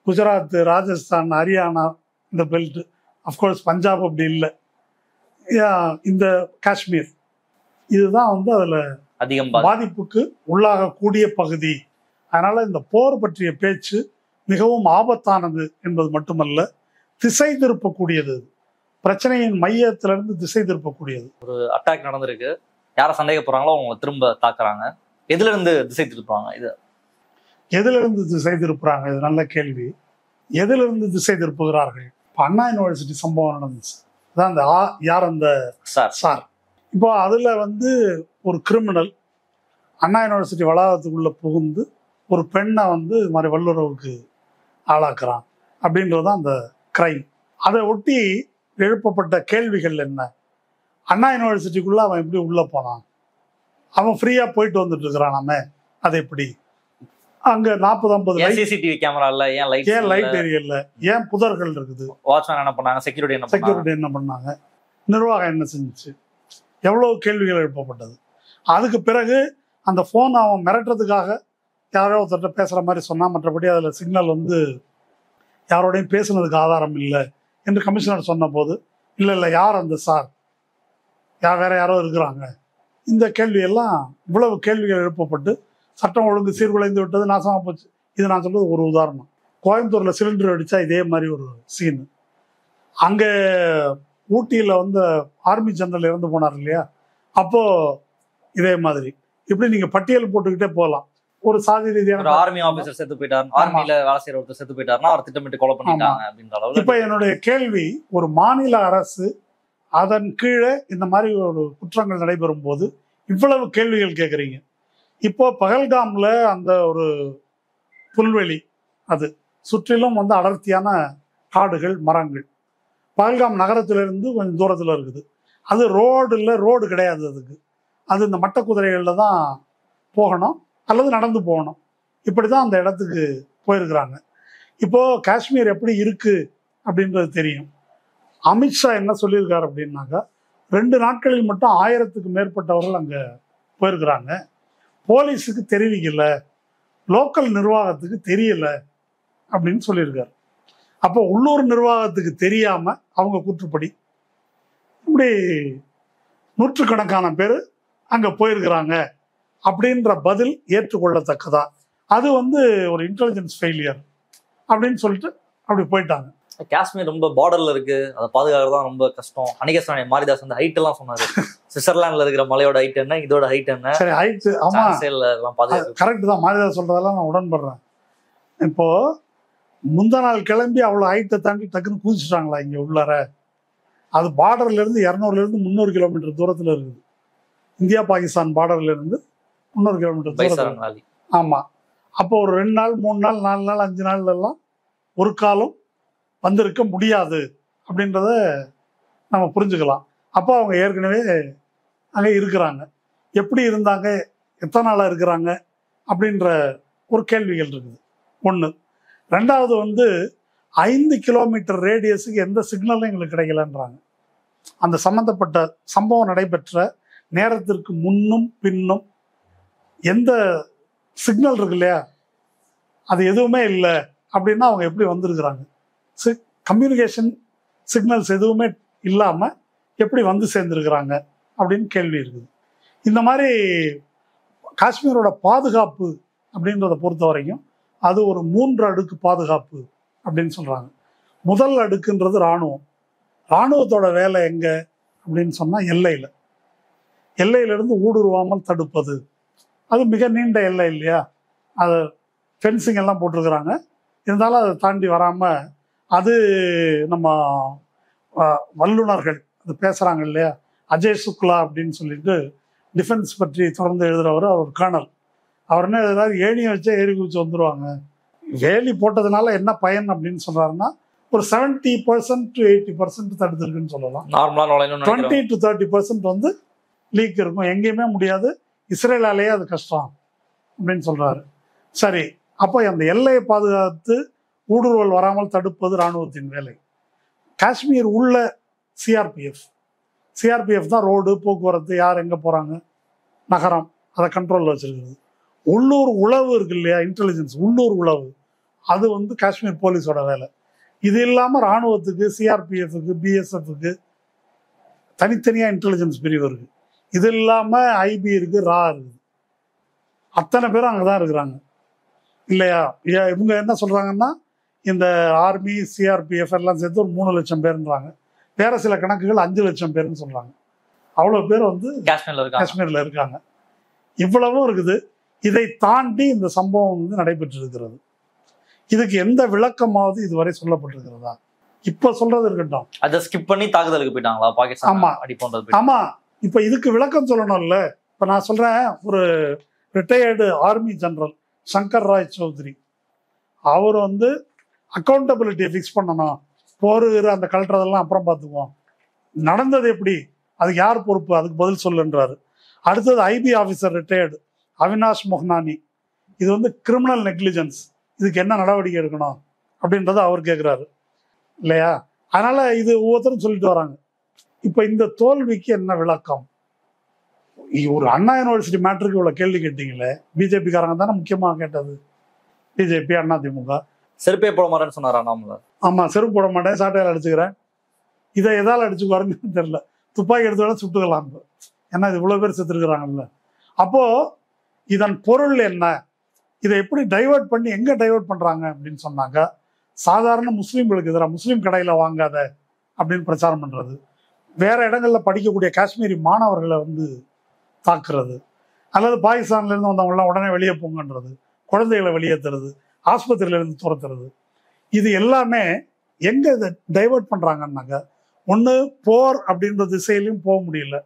குஜராத், ராஜஸ்தான், ஹரியானா, இந்த பெல்ட், அஃப்கோர்ஸ் பஞ்சாப் அப்படி இல்லை, இந்த காஷ்மீர், இதுதான் அதுல அதிகம் பாதிப்புக்கு உள்ளாகக்கூடிய பகுதி. அதனால இந்த போர் பற்றிய பேச்சு மிகவும் ஆபத்தானது என்பது மட்டுமல்ல, திசை திருப்பக்கூடியது, பிரச்சனையின் மையத்திலிருந்து திசை திருப்பக்கூடியது. ஒரு அட்டாக் நடந்திருக்கு, யாரை சந்தேக போறாங்களோ அவங்க திரும்ப தாக்குறாங்க. எதுல இருந்து திசை திருப்பாங்க? இது எதுல இருந்து திசை திருப்புறாங்க? இது நல்ல கேள்வி. எதுல இருந்து திசை திருப்புகிறார்கள்? இப்போ அண்ணா யூனிவர்சிட்டி சம்பவம் நடந்துச்சு, அதான் அந்த யார் அந்த சார். இப்போ அதுல ஒரு கிரிமினல் அண்ணா யூனிவர்சிட்டி வளாகத்துக்குள்ள புகுந்து ஒரு பெண்ணை இது மாதிரி வல்லுறவுக்கு ஆளாக்குறான் அப்படின்றது அந்த கிரைம். அதை ஒட்டி எழுப்பப்பட்ட கேள்விகள் என்ன? அண்ணா யூனிவர்சிட்டிக்குள்ள அவன் எப்படி உள்ள போனான்? அவன் ஃப்ரீயா போயிட்டு வந்துட்டு இருக்கிறானாமே, அது எப்படி? அங்க 40-50 சிசிடிவி கேமரா இல்ல, ஏன் லைட் எரியல, ஏன் புதர்கள் இருக்குது, வாட்ச்மேன் என்ன பண்ணாங்க, செக்யூரிட்டி என்ன பண்ணாங்க, நிர்வாகம் என்ன செஞ்சுச்சு, எவ்வளவு கேள்விகள் எழுப்பப்பட்டது. அதுக்கு பிறகு அந்த போன் அவன் மிரட்டுறதுக்காக யாரோ ஒருத்தர்கிட்ட பேசுற மாதிரி சொன்னா, மற்றபடி அதுல சிக்னல் வந்து யாரோடையும் பேசுனதுக்கு ஆதாரம் இல்லை என்று கமிஷனர் சொன்ன போது, இல்லை யார் அந்த சார், வேற யாரோ இருக்கிறாங்க, இந்த கேள்வி எல்லாம் இவ்வளவு கேள்விகள் எழுப்பப்பட்டு சட்டம் ஒழுங்கு சீர்குலைந்து விட்டது, நாசமா போச்சு. இது நான் சொல்றது ஒரு உதாரணம். கோயம்புத்தூர்ல சிலிண்டர் அடிச்சா இதே மாதிரி ஒரு சீன். அங்க ஊட்டியில வந்து ஆர்மி ஜெனரல் இறந்து போனார் இல்லையா, அப்போ இதே மாதிரி. இப்படி நீங்க பட்டியல் போட்டுக்கிட்டே போகலாம். ஒரு சாதி ரீதியான ஆர்மி ஆபீசர் செத்து போயிட்டார், ஆர்மியில வேலை செய்யற ஒருத்தர் செத்து போயிட்டாருன்னா அவர் திட்டமிட்டு கொலை பண்ணிட்டாங்க அப்படின்ற அளவுல. இப்ப என்னுடைய கேள்வி, ஒரு மாநில அரசு அதன் கீழே இந்த மாதிரி ஒரு குற்றங்கள் நடைபெறும் போது இவ்வளவு கேள்விகள் கேட்குறீங்க. இப்போ பகல்காம்ல அந்த ஒரு புல்வெளி, அது சுற்றிலும் வந்து அடர்த்தியான காடுகள், மரங்கள். பகல்காம் நகரத்திலிருந்து கொஞ்சம் தூரத்தில் இருக்குது. அது ரோடு கிடையாது, அது இந்த மட்ட குதிரைகளில் தான் போகணும் அல்லது நடந்து போகணும். இப்படி தான் அந்த இடத்துக்கு போயிருக்கிறாங்க. இப்போ காஷ்மீர் எப்படி இருக்கு அப்படின்றது தெரியும். அமித்ஷா என்ன சொல்லியிருக்காரு அப்படின்னாக்கா, 2 நாட்களில் மட்டும் 1000க்கு மேற்பட்டவர்கள் அங்கே போயிருக்கிறாங்க. போலீஸுக்கு தெரிவிக்கல, லோக்கல் நிர்வாகத்துக்கு தெரியல அப்படின்னு சொல்லியிருக்காரு. அப்போ உள்ளூர் நிர்வாகத்துக்கு தெரியாம அவங்க கூற்றுப்படி இப்படி நூற்றுக்கணக்கான பேர் அங்க போயிருக்கிறாங்க அப்படின்ற பதில் ஏற்றுக்கொள்ளத்தக்கதா? அது வந்து ஒரு இன்டெலிஜென்ஸ் ஃபெயிலியர் அப்படின்னு சொல்லிட்டு அப்படி போயிட்டாங்க. காஷ்மீர் ரொம்ப பார்டர்ல இருக்கு, அதை பாதுகாக்கிறது தான் ரொம்ப கஷ்டம். அன்னைக்கு மாரிதாஸ் வந்து ஹைட் எல்லாம் சொன்னாரு. சுவிட்சர்லாந்துல இருக்கிற மலையோட ஹைட் என்ன, இதோட ஹைட் என்ன? சரி, ஹைட் ஆமா கரெக்ட் தான், மாரிதாஸ் சொல்றதெல்லாம் நான் உடன்படுறேன். இப்போ முந்தா நாள் கிளம்பி அவ்வளவு ஹைட்டை தாண்டி டக்குன்னு குதிச்சுட்டாங்களா இங்க உள்ளார? அது பார்டர்ல இருந்து 200ல இருந்து 300 கிலோமீட்டர் தூரத்துல இருக்குது. இந்தியா பாகிஸ்தான் பார்டர்ல இருந்து 300 கிலோமீட்டர் தூரம். ஆமா. அப்போ ஒரு 2 நாள் 3 நாள் 4 நாள் 5 நாள் எல்லாம் ஒரு காலம் வந்திருக்க முடியாது அப்படின்றத நம்ம புரிஞ்சுக்கலாம். அப்போ அவங்க ஏற்கனவே அங்கே இருக்கிறாங்க. எப்படி இருந்தாங்க, எத்தனை நாளாக இருக்கிறாங்க அப்படின்ற ஒரு கேள்விகள் இருக்குது. 1. 2வது வந்து 5 கிலோமீட்டர் ரேடியஸுக்கு எந்த சிக்னலும் எங்களுக்கு கிடைக்கலன்றாங்க. அந்த சம்பந்தப்பட்ட சம்பவம் நடைபெற்ற நேரத்திற்கு முன்னும் பின்னும் எந்த சிக்னல் இருக்கு இல்லையா, அது எதுவுமே இல்லை அப்படின்னா அவங்க எப்படி வந்திருக்கிறாங்க? கம்யூனிகேஷன் சிக்னல்ஸ் எதுவுமே இல்லாமல் எப்படி வந்து சேர்ந்துருக்கிறாங்க அப்படின்னு கேள்வி இருக்குது. இந்த மாதிரி காஷ்மீரோட பாதுகாப்பு அப்படின்றத பொறுத்த வரைக்கும் அது ஒரு 3 அடுக்கு பாதுகாப்பு அப்படின்னு சொல்கிறாங்க. முதல் அடுக்குன்றது இராணுவம். இராணுவத்தோட வேலை எங்கே அப்படின்னு சொன்னால் எல்லையிலிருந்து ஊடுருவாமல் தடுப்பது. அது மிக நீண்ட எல்லை இல்லையா, அது ஃபென்சிங் எல்லாம் போட்டிருக்கிறாங்க. இருந்தாலும் அதை தாண்டி வராமல், அது நம்ம வல்லுநர்கள் அது பேசுகிறாங்க இல்லையா, அஜய் சுக்லா அப்படின்னு சொல்லிட்டு டிஃபென்ஸ் பற்றி தொடர்ந்து எழுதுகிறவர், அவர் கர்னல். அவர் என்ன ஏதாவது ஏணியை வச்சா ஏறி குதிச்சு வந்துடுவாங்க. வேலி போட்டதுனால என்ன பயன் அப்படின்னு சொல்கிறாருன்னா, ஒரு 70% to 80% தடுத்துருக்குன்னு சொல்லலாம். 20 to 30% வந்து லீக் இருக்கும், எங்கேயுமே முடியாது, இஸ்ரேலாலேயே அது கஷ்டம் அப்படின்னு சொல்கிறாரு. சரி, அப்போ அந்த எல்லையை பாதுகாத்து ஊடுருவல் வராமல் தடுப்பது இராணுவத்தின் வேலை. காஷ்மீர் உள்ள சிஆர்பிஎஃப் தான் ரோடு போக்குவரத்து, யார் எங்கே போகிறாங்க, நகரம், அதை கண்ட்ரோலில் வச்சுருக்குது. உள்ளூர் உளவு இருக்கு இல்லையா, இன்டெலிஜென்ஸ், உள்ளூர் உளவு, அது வந்து காஷ்மீர் போலீஸோட வேலை. இது இல்லாமல் இராணுவத்துக்கு, சிஆர்பிஎஃப்க்கு, பிஎஸ்எஃப்க்கு தனித்தனியாக இன்டெலிஜென்ஸ் பிரிவு இருக்குது. இது இல்லாமல் ஐபி இருக்குது, ரா இருக்குது. அத்தனை பேரும் அங்கே தான் இருக்கிறாங்க இல்லையா. இவங்க என்ன சொல்கிறாங்கன்னா, இந்த ஆர்மி சிஆர்பிஎஃப் எல்லாம் சேர்த்து ஒரு 3 லட்சம் பேருன்றாங்க. வேற சில கணக்குகள் 5 லட்சம் பேருன்னு சொல்கிறாங்க. அவ்வளோ பேர் வந்து காஷ்மீரில் இருக்காங்க. இவ்வளவும் இருக்குது. இதை தாண்டி இந்த சம்பவம் வந்து நடைபெற்று இருக்கிறது. இதுக்கு எந்த விளக்கமாவது இதுவரை சொல்லப்பட்டிருக்கிறதா? இப்ப சொல்றது இருக்கட்டும், அதை ஸ்கிப் பண்ணி தாக்குதலுக்கு போயிட்டாங்களா பாகிஸ்தான்? ஆமா ஆமா, இப்ப இதுக்கு விளக்கம் சொல்லணும்ல. இப்ப நான் சொல்றேன், ஒரு retired army general Shankar Roy Chowdhury, அவர் வந்து அக்கௌண்டபிலிட்டியை ஃபிக்ஸ் பண்ணணும், போருகிற அந்த கலட்டுறதெல்லாம் அப்புறம் பார்த்துக்குவோம், நடந்தது எப்படி, அதுக்கு யார் பொறுப்பு, அதுக்கு பதில் சொல்லுன்றாரு. அடுத்தது ஐபி ஆஃபீஸர் ரிட்டையர்டு அவினாஷ் மொஹ்னானி, இது வந்து கிரிமினல் நெக்லிஜென்ஸ், இதுக்கு என்ன நடவடிக்கை எடுக்கணும் அப்படின்றத அவர் கேட்குறாரு இல்லையா? அதனால இது ஒவ்வொருத்தரும் சொல்லிட்டு வராங்க. இப்போ இந்த தோல்விக்கு என்ன விளக்கம்? ஒரு அண்ணா யூனிவர்சிட்டி மேட்ருக்கு இவ்வளோ கேள்வி கேட்டீங்களே, பிஜேபிக்காரங்க தானே முக்கியமாக கேட்டது. பிஜேபி, அண்ணா திமுக. செருப்பே போட மாட்டேன்னு சொன்னார் அண்ணாமலை. ஆமாம், செருப்பு போட மாட்டேன், சாட்டையால் அடிச்சுக்கிறேன். இதை எதால் அடிச்சுக்குவாருன்னு தெரியல. துப்பாக்கி எடுத்து வேணால் சுட்டுக்கலாம். ஏன்னா இது இவ்வளோ பேர் செத்துருக்குறாங்கல்ல. அப்போது இதன் பொருள் என்ன? இதை எப்படி டைவெர்ட் பண்ணி எங்கே டைவெர்ட் பண்ணுறாங்க அப்படின்னு சொன்னாங்க, சாதாரண முஸ்லீம்களுக்கு எதிராக முஸ்லீம் கடையில் வாங்காத அப்படின்னு பிரச்சாரம் பண்ணுறது, வேற இடங்களில் படிக்கக்கூடிய காஷ்மீரி மாணவர்களை வந்து தாக்குறது, அல்லது பாகிஸ்தான்லேருந்து வந்தவங்களாம் உடனே வெளியே போங்கன்றது, குழந்தைகளை வெளியேற்றுறது, ஆஸ்பத்திரியிலேருந்து துரத்துறது, இது எல்லாமே எங்கே இதை டைவெர்ட் பண்ணுறாங்கன்னாக்க, ஒன்று போர் அப்படின்ற திசையிலையும் போக முடியல.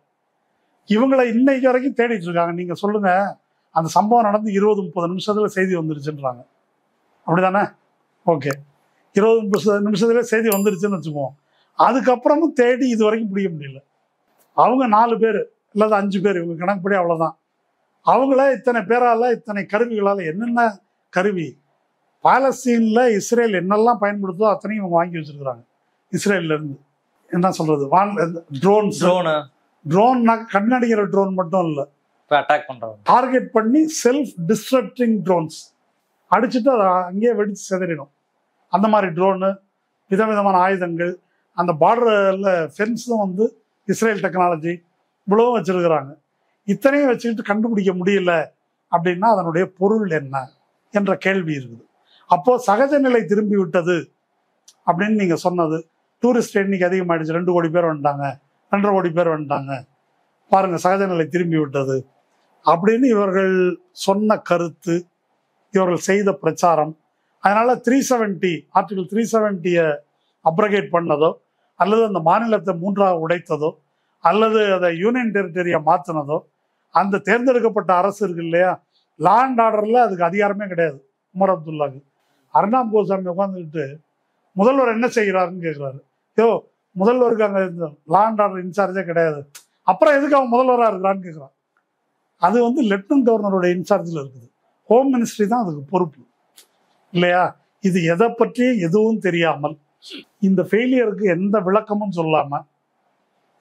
இவங்களை இன்னைக்கு வரைக்கும் தேடிட்டு இருக்காங்க. நீங்கள் சொல்லுங்கள், அந்த சம்பவம் நடந்து 20-30 நிமிஷத்தில் செய்தி வந்துருச்சுன்றாங்க. அப்படிதானே? ஓகே, 20-30 நிமிஷத்துல செய்தி வந்துருச்சுன்னு வச்சுக்குவோம். அதுக்கப்புறமும் தேடி இது வரைக்கும் பிடிக்க முடியல. அவங்க 4 பேர் இல்லாத 5 பேர், இவங்க கணக்குப்படி அவ்வளோதான். அவங்கள இத்தனை பேரால், இத்தனை கருவிகளால், என்னென்ன கருவி பாலஸ்தீனில் இஸ்ரேல் என்னெல்லாம் பயன்படுத்தோ அத்தனையும் இவங்க வாங்கி வச்சிருக்கிறாங்க. இஸ்ரேல்லேருந்து என்ன சொல்றது, ட்ரோன்னா கண்ணடிக்கிற ட்ரோன் மட்டும் இல்லை, அட்டாக் பண்றாங்க, டார்கெட் பண்ணி செல்ஃப் டிஸ்ட்ரக்டிங் ட்ரோன்ஸ் அடிச்சுட்டு அதை அங்கேயே வெடிச்சு சிதறிடும். அந்த மாதிரி ட்ரோனு, விதவிதமான ஆயுதங்கள், அந்த பார்டரில் ஃபென்ஸும் வந்து இஸ்ரேல் டெக்னாலஜி இவ்வளவும் வச்சிருக்கிறாங்க. இத்தனையும் வச்சுக்கிட்டு கண்டுபிடிக்க முடியல அப்படின்னா அதனுடைய பொருள் என்ன என்ற கேள்வி இருக்குது. அப்போ சகஜ நிலை திரும்பி விட்டது அப்படின்னு நீங்க சொன்னது, டூரிஸ்ட் இன்னைக்கு அதிகமாயிடுச்சு, 2 கோடி பேர் வந்துட்டாங்க, 2.5 கோடி பேர் வந்துட்டாங்க, பாருங்க சகஜ நிலை திரும்பி விட்டது அப்படின்னு இவர்கள் சொன்ன கருத்து, இவர்கள் செய்த பிரச்சாரம். அதனால ஆர்டிகல் 370 அப்ரகேட் பண்ணதோ, அல்லது அந்த மாநிலத்தை 3ஆக உடைத்ததோ, அல்லது அதை யூனியன் டெரிட்டரியை மாற்றினதோ, அந்த தேர்ந்தெடுக்கப்பட்ட அரசு இருக்கு இல்லையா, லா அண்ட் ஆர்டரில் அதுக்கு அதிகாரமே கிடையாது. உமர் அப்துல்லாக்கு அர்னாப் கோசாமி உட்காந்துக்கிட்டு முதல்வர் என்ன செய்கிறாருன்னு கேட்குறாரு. முதல்வருக்கு அங்கே லா அண்ட் ஆர்டர் இன்சார்ஜே கிடையாது, அப்புறம் எதுக்கு அவன் முதல்வராக இருக்கிறான்னு கேட்குறான். அது வந்து லெப்டினன்ட் கவர்னருடைய இன்சார்ஜில் இருக்குது. ஹோம் மினிஸ்ட்ரி தான் அதுக்கு பொறுப்பு இல்லையா? இது எதை பற்றி எதுவும் தெரியாமல், இந்த ஃபெயிலியருக்கு எந்த விளக்கமும் சொல்லாமல்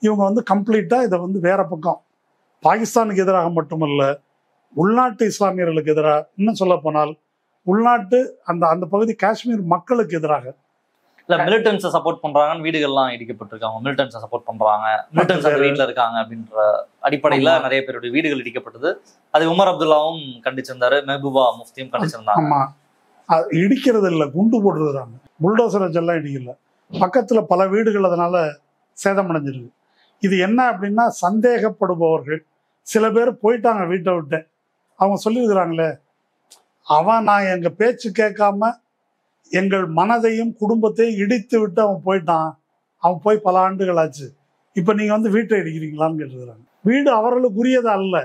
இவங்க வந்து கம்ப்ளீட்டாக இதை வந்து வேற பக்கம் பாகிஸ்தானுக்கு எதிராக மட்டுமல்ல, உள்நாட்டு இஸ்லாமியர்களுக்கு எதிராக, இன்னும் சொல்ல போனால் உள்நாட்டு அந்த அந்த பகுதி காஷ்மீர் மக்களுக்கு எதிராக. இல்ல மிலிட்டன்ஸை சப்போர்ட் பண்றாங்கன்னு வீடுகள்லாம் இடிக்கப்பட்டிருக்காங்க, மிலிட்டன்ஸை சப்போர்ட் பண்றாங்க, மிலிட்டன்ஸ் வீட்டுல இருக்காங்க அப்படின்ற அடிப்படையில நிறைய பேருடைய வீடுகள் இடிக்கப்பட்டது. அது உமர் அப்துல்லாவும் கண்டிச்சிருந்தாரு, மெஹபூபா முஃப்தியும் கண்டிச்சிருந்தாங்க. ஆமா, இடிக்கிறது இல்லை, குண்டு போட்டுருக்காங்க, புல்டோசர் வச்செல்லாம் இடிக்கல. பக்கத்துல பல வீடுகள் அதனால சேதமடைஞ்சிருக்கு. இது என்ன அப்படின்னா, சந்தேகப்படுபவர்கள் சில பேர் போயிட்டாங்க வீட்டை விட்டு. அவங்க சொல்லியிருக்கிறாங்களே, அவன் நான் எங்க பேச்சு கேட்காம எங்கள் மனதையும் குடும்பத்தையும் இடித்து விட்டு அவன் போயிட்டான், அவன் போய் பல ஆண்டுகள் ஆச்சு, இப்ப நீங்க வந்து வீட்டை இடிக்கிறீங்களான்னு கேட்டுருக்காங்க. வீடு அவர்களுக்கு உரியதா அல்ல,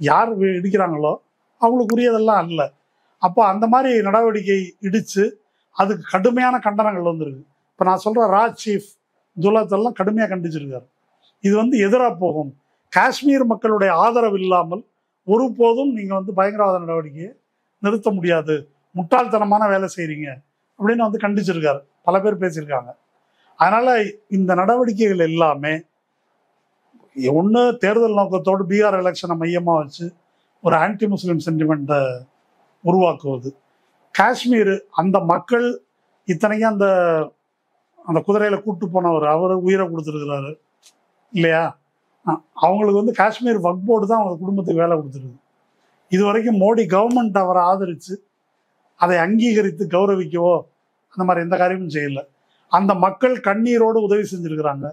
யார் இடிக்கிறாங்களோ அவங்களுக்கு உரியதெல்லாம் அல்ல. அப்போ அந்த மாதிரி நடவடிக்கை இடிச்சு அதுக்கு கடுமையான கண்டனங்கள் வந்திருக்கு. இப்போ நான் சொல்ற ராஜ் சீஃப் துலத்தெல்லாம் கடுமையாக கண்டிச்சிருக்காரு. இது வந்து எதிராக போகும், காஷ்மீர் மக்களுடைய ஆதரவு இல்லாமல் ஒருபோதும் நீங்க வந்து பயங்கரவாத நடவடிக்கையை நிறுத்த முடியாது, முட்டாள்தனமான வேலை செய்றீங்க அப்படின்னு வந்து கண்டிச்சிருக்காரு. பல பேர் பேசியிருக்காங்க. அதனால இந்த நடவடிக்கைகள் எல்லாமே ஒன்று தேர்தல் நோக்கத்தோடு பீகார் எலெக்ஷனை மையமாக வச்சு ஒரு ஆன்டி முஸ்லீம் சென்டிமெண்ட்டை உருவாக்குவது. காஷ்மீர் அந்த மக்கள் இத்தனைக்கும் அந்த அந்த குதிரையில கூட்டு போனவர் அவர் உயிரை கொடுத்துருக்கிறாரு இல்லையா? அவங்களுக்கு வந்து காஷ்மீர் வக்ஃப் போர்டு தான் அவங்க குடும்பத்துக்கு வேலை கொடுத்துருக்கு. இது வரைக்கும் மோடி கவர்மெண்ட் அவரை ஆதரித்து அதை அங்கீகரித்து கௌரவிக்கவோ அந்த மாதிரி எந்த காரியமும் செய்யலை. அந்த மக்கள் கண்ணீரோடு உதவி செஞ்சுருக்கிறாங்க.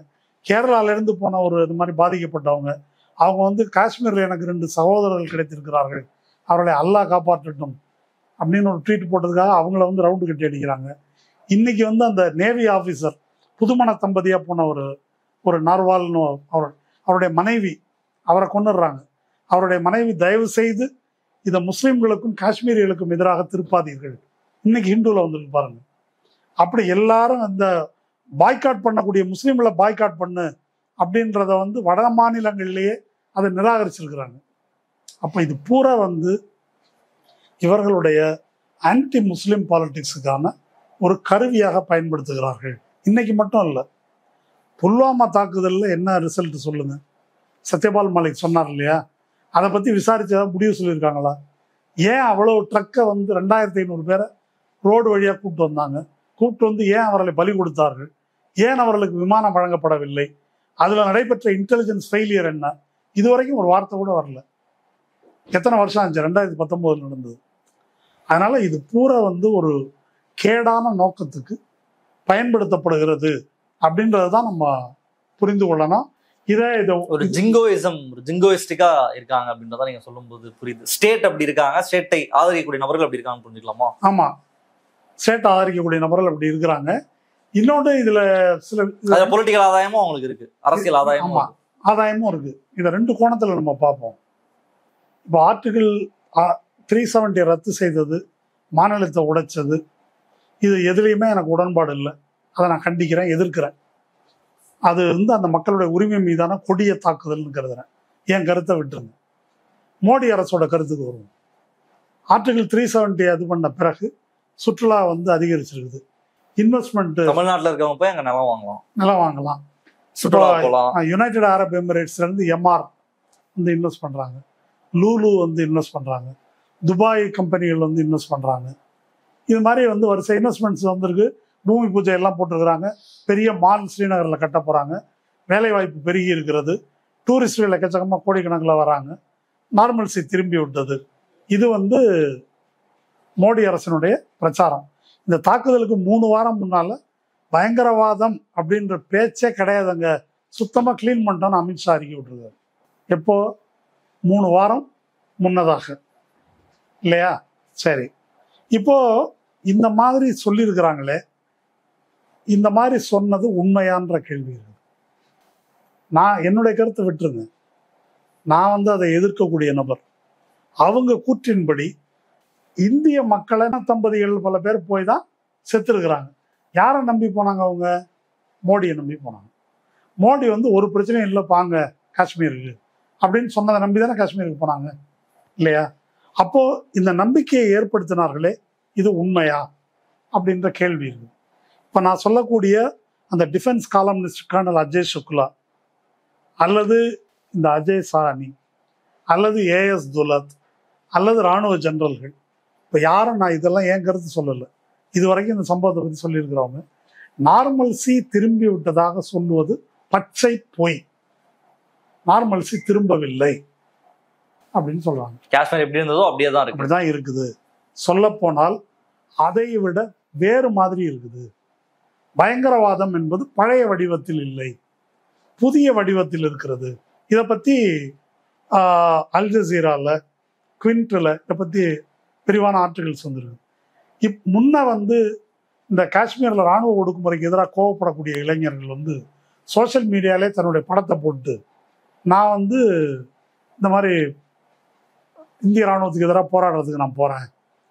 கேரளாவிலேருந்து போன ஒரு இது மாதிரி பாதிக்கப்பட்டவங்க, அவங்க வந்து காஷ்மீரில் எனக்கு 2 சகோதரர்கள் கிடைத்திருக்கிறார்கள், அவர்களை அல்லாஹ் காப்பாற்றட்டும் அப்படின்னு ஒரு ட்வீட் போட்டதுக்காக அவங்கள வந்து ரவுண்டு கட்டி அடிக்கிறாங்க. இன்னைக்கு வந்து அந்த நேவி ஆஃபீஸர் புதுமண தம்பதியாக போன ஒரு நார்வால்னு அவருடைய மனைவி, அவரை கொண்டுடுறாங்க. அவருடைய மனைவி தயவு செய்து இதை முஸ்லீம்களுக்கும் காஷ்மீரிகளுக்கும் எதிராக திருப்பாதீர்கள், இன்னைக்கு ஹிந்துவில் வந்துருக்கு பாருங்க. அப்படி எல்லாரும் அந்த பாய்காட் பண்ணக்கூடிய முஸ்லீம்களை பாய்காட் பண்ணு அப்படின்றத வந்து வட மாநிலங்கள்லேயே அதை நிராகரிச்சிருக்கிறாங்க. அப்போ இது பூரா வந்து இவர்களுடைய ஆன்டி முஸ்லிம் பாலிடிக்ஸுக்கான ஒரு கருவியாக பயன்படுத்துகிறார்கள். இன்னைக்கு மட்டும் இல்லை, புல்வாமா தாக்குதலில் என்ன ரிசல்ட் சொல்லுங்க. சத்யபால் மாலிக் சொன்னார் இல்லையா, அதை பற்றி விசாரிச்சதா முடிவு சொல்லியிருக்காங்களா? ஏன் அவ்வளோ ட்ரக்கை வந்து 2500 பேரை ரோடு வழியாக கூப்பிட்டு வந்தாங்க? கூப்பிட்டு வந்து ஏன் அவர்களை பலி கொடுத்தார்கள்? ஏன் அவர்களுக்கு விமானம் வழங்கப்படவில்லை? அதில் நடைபெற்ற இன்டெலிஜென்ஸ் ஃபெயிலியர் என்ன? இதுவரைக்கும் ஒரு வார்த்தை கூட வரல. எத்தனை வருஷம் ஆச்சு? 2019 நடந்தது. அதனால இது பூரா வந்து ஒரு கேடான நோக்கத்துக்கு பயன்படுத்தப்படுகிறது அப்படின்றது தான் நம்ம புரிந்து கொள்ளணும். இதை ஒரு ஜிங்கோயிஸ்டிக்கா இருக்காங்க அப்படின்றத நீங்க சொல்லும்போது புரியுது. ஸ்டேட் அப்படி இருக்காங்க, ஸ்டேட்டை ஆதரிக்கக்கூடிய நபர்கள் அப்படி இருக்காங்கன்னு புரிஞ்சுக்கலாமா? ஆமா, ஸ்டேட் ஆதரிக்கக்கூடிய நபர்கள் அப்படி இருக்கிறாங்க. இன்னொன்று இதுல சில பொலிட்டிக்கல் ஆதாயமும் அவங்களுக்கு இருக்கு, அரசியல் ஆதாயமும் ஆதாயமும் இருக்கு. இதை 2 கோணத்துல நம்ம பார்ப்போம். இப்போ ஆர்டிகிள் 370 ரத்து செய்தது, மாநிலத்தை உடைச்சது, இது எதுலையுமே எனக்கு உடன்பாடு இல்லை. அதை நான் கண்டிக்கிறேன், எதிர்க்கிறேன். அது வந்து அந்த மக்களுடைய உரிமை மீதான கொடிய தாக்குதல்னு கருதுறேன். என் கருத்தை விட்டுருங்க. மோடி அரசோட கருத்துக்கு வருவோம். ஆர்டிகிள் 370 அது பண்ண பிறகு சுற்றுலா வந்து அதிகரிச்சிருக்குது. இன்வெஸ்ட்மெண்ட் தமிழ்நாட்டில் இருக்கவங்க போய் அங்கே நிலம் வாங்கலாம். யுனைடெட் அரப் எமிரேட்ஸ்ல இருந்து MR வந்து இன்வெஸ்ட் பண்றாங்க, லூலு வந்து இன்வெஸ்ட் பண்றாங்க, துபாய் கம்பெனிகள் வந்து இன்வெஸ்ட் பண்றாங்க. இது மாதிரி வந்து வரிசை இன்வெஸ்ட்மெண்ட்ஸ் வந்திருக்கு. பூமி பூஜை எல்லாம் போட்டிருக்கிறாங்க. பெரிய மால் ஸ்ரீநகரில் கட்ட போறாங்க. வேலை வாய்ப்பு பெருகி இருக்கிறது. டூரிஸ்ட்கள் எக்கச்சக்கமாக கோடிக்கணக்கில் வராங்க. நார்மல்சி திரும்பி விட்டது. இது வந்து மோடி அரசனுடைய பிரச்சாரம். இந்த தாக்குதலுக்கு 3 வாரம் முன்னால பயங்கரவாதம் அப்படின்ற பேச்சே கிடையாதுங்க, சுத்தமா கிளீன் பண்ணிட்டோம்னு அமித்ஷா அறிக்கை விட்டுருக்காரு. எப்போ? 3 வாரம் முன்னதாக இல்லையா? சரி, இப்போ இந்த மாதிரி சொல்லியிருக்கிறாங்களே, இந்த மாதிரி சொன்னது உண்மையான்ற கேள்வி இருக்கு. நான் என்னுடைய கருத்தை விட்டுருங்க, நான் வந்து அதை எதிர்க்கக்கூடிய நபர். அவங்க கூற்றின்படி இந்திய மக்களை தம்பதிகள் பல பேர் போய் தான் செத்துருக்குறாங்க. யாரை நம்பி போனாங்க? அவங்க மோடியை நம்பி போனாங்க. மோடி வந்து ஒரு பிரச்சனையும் இல்லை பாங்க காஷ்மீருக்கு அப்படின்னு சொன்னதை நம்பி தானே காஷ்மீருக்கு போனாங்க இல்லையா? அப்போ இந்த நம்பிக்கையை ஏற்படுத்தினார்களே, இது உண்மையா அப்படின்ற கேள்வி இருக்கு. இப்போ நான் சொல்லக்கூடிய அந்த defence columnist colonel Ajay Shukla அல்லது இந்த அஜய் சாரணி அல்லது AS துலத் அல்லது இராணுவ ஜெனரல்கள், இப்போ யாரும் நான் இதெல்லாம் ஏன் கருத்து சொல்லலை, இது வரைக்கும் இந்த சம்பவத்தை பற்றி சொல்லியிருக்கிறவங்க நார்மல்சி திரும்பி விட்டதாக சொல்லுவது பச்சை பொய். நார்மல்சி திரும்பவில்லை அப்படின்னு சொல்றாங்க. காஷ்மீர் எப்படி இருந்ததோ அப்படியே தான் இருக்கு. அப்படிதான் இருக்குது. சொல்ல போனால் அதை விட வேறு மாதிரி இருக்குது. பயங்கரவாதம் என்பது பழைய வடிவத்தில் இல்லை, புதிய வடிவத்தில் இருக்கிறது. இதை பத்தி அல் ஜசீரால, குவிண்ட்ல இதை பத்தி விரிவான ஆர்டிகல்ஸ் வந்துருக்கு. முன்ன வந்து இந்த காஷ்மீர்ல இராணுவ ஒடுக்குமுறைக்கு எதிராக கோவப்படக்கூடிய இளைஞர்கள் வந்து சோசியல் மீடியாலே தன்னுடைய படத்தை போட்டு நான் வந்து இந்த மாதிரி இந்திய இராணுவத்துக்கு எதிராக போராடுறதுக்கு நான் போறேன்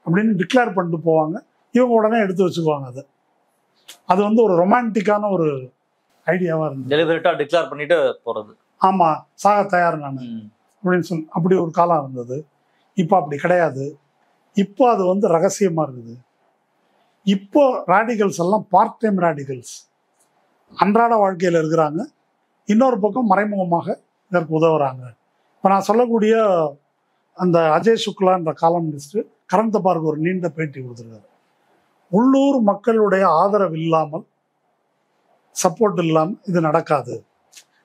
அப்படின்னு டிக்ளேர் பண்ணிட்டு போவாங்க. இவங்க உடனே எடுத்து வச்சுக்குவாங்க. அது வந்து ஒரு ரொமான்டிக்கான ஒரு ஐடியாவா இருந்தது. டெலிபரேட்டா டிக்ளேர் பண்ணிட்டு போறது. ஆமா, சாக தயார் நான் அப்படின்னு சொல்லி அப்படி ஒரு காலம் இருந்தது. இப்போ அப்படி கிடையாது. இப்போ அது வந்து ரகசியமா இருக்குது. இப்போ ராடிகல்ஸ் எல்லாம் பார்ட் டைம் ராடிகல்ஸ், அன்றாட வாழ்க்கையில் இருக்கிறாங்க. இன்னொரு பக்கம் மறைமுகமாக இதற்கு உதவுறாங்க. இப்போ நான் சொல்லக்கூடிய அந்த அஜய் சுக்லான்ற காலம்னிஸ்ட் கரண் தபாருக்கு ஒரு நீண்ட பேட்டி கொடுத்துருக்காரு. உள்ளூர் மக்களுடைய ஆதரவு இல்லாமல், சப்போர்ட் இல்லாமல் இது நடக்காது.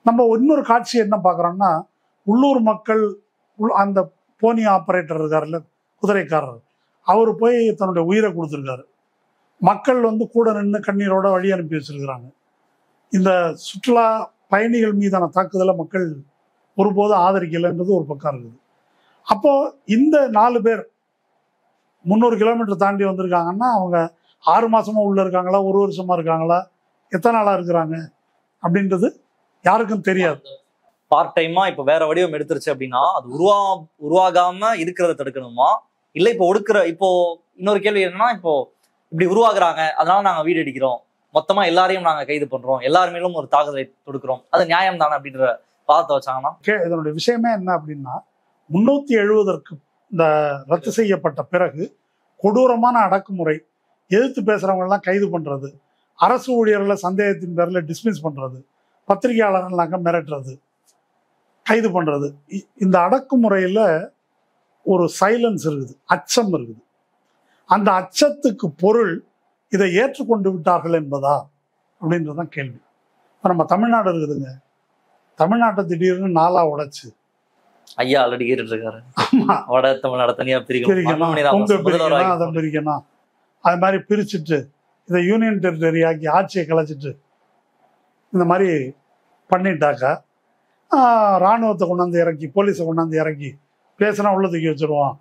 நம்ம இன்னொரு காட்சி என்ன பார்க்குறோம்னா, உள்ளூர் மக்கள் அந்த போனி ஆப்ரேட்டர் இருக்காருல்ல, குதிரைக்காரர், அவர் போய் தன்னுடைய உயிரை கொடுத்துருக்காரு. மக்கள் வந்து கூட நின்று கண்ணீரோட வழி அனுப்பி வச்சிருக்கிறாங்க. இந்த சுற்றுலா பயணிகள் மீதான தாக்குதலை மக்கள் ஒருபோதும் ஆதரிக்கலைன்றது ஒரு பக்கம் இருக்குது. அப்போ இந்த 4 பேர் 300 கிலோமீட்டர் தாண்டி வந்திருக்காங்கன்னா அவங்க 6 மாசமா உள்ள இருக்காங்களா, 1 வருஷமா இருக்காங்களா, எத்தனை நாளா இருக்கிறாங்க அப்படின்றது யாருக்கும் தெரியாது. பார்ட் டைமா இப்ப வேற வடிவம் எடுத்துருச்சு அப்படின்னா அது உருவாகாம இருக்கிறத தடுக்கணுமா? இல்ல இப்போ இப்போ இன்னொரு கேள்வி என்னன்னா, இப்போ இப்படி உருவாக்குறாங்க அதனால நாங்க வீடு அடிக்கிறோம், மொத்தமா எல்லாரையும் நாங்க கைது பண்றோம், எல்லாருமேலும் ஒரு தாக்குதலை தொடுக்கிறோம், அது நியாயம் தானே அப்படின்ற பாதத்தை வச்சாங்கன்னா, இதனுடைய விஷயமே என்ன அப்படின்னா, 370ற்கு இந்த ரத்து செய்யப்பட்ட பிறகு கொடூரமான அடக்குமுறை, எதிர்த்து பேசுறவங்க எல்லாம் கைது பண்றது, அரசு ஊழியர்களை சந்தேகத்தின் பேரில் டிஸ்மிஸ் பண்றது, பத்திரிகையாளர்களாக மிரட்டுறது, கைது பண்றது, இந்த அடக்குமுறையில ஒரு சைலன்ஸ் இருக்குது, அச்சம் இருக்குது. அந்த அச்சத்துக்கு பொருள் இதை ஏற்றுக்கொண்டு விட்டார்கள் என்பதா அப்படின்றதான் கேள்வி. இப்போ நம்ம தமிழ்நாடு இருக்குதுங்க, தமிழ்நாட்டை திடீர்னு நாளா உடைச்சு ஐயா ஆல்ரெடி கேட்டுட்டு இருக்காரு, வட தமிழ்நாடு தனியா பிரிக்கணும், அதை பிரிக்கணும், அது மாதிரி பிரிச்சுட்டு இதை யூனியன் டெரிட்டரி ஆக்கி ஆட்சியை கலைச்சிட்டு இந்த மாதிரி பண்ணிட்டாக்கா இராணுவத்தை கொண்டாந்து இறக்கி போலீஸை கொண்டாந்து இறக்கி பேசினா உள்ள தூக்கி வச்சிருவோம்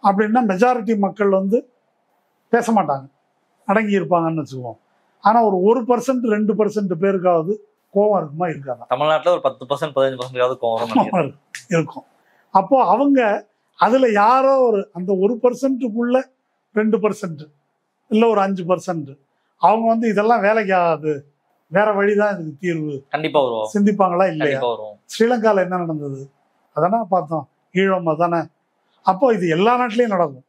அப்படின்னா மெஜாரிட்டி மக்கள் வந்து பேச மாட்டாங்க, அடங்கி இருப்பாங்கன்னு வச்சுக்குவோம். ஆனால் ஒரு 1% 2% பேருக்காவது கோவம் இருக்குமா இருக்காதா? தமிழ்நாட்டில் ஒரு 10% 15% கோவம் இருக்கும். அப்போ அவங்க அதுல யாரோ ஒரு அந்த 1%க்குள்ள 2% இல்லை ஒரு 5% அவங்க வந்து இதெல்லாம் வேலைக்கு ஆகாது, வேற வழிதான் இதுக்கு தீர்வு கண்டிப்பா வரும் சிந்திப்பாங்களா இல்லையா? ஸ்ரீலங்கால என்ன நடந்தது அதானே பார்த்தோம், ஈழம் தானே. அப்போ இது எல்லா நாட்டிலையும் நடக்கும்,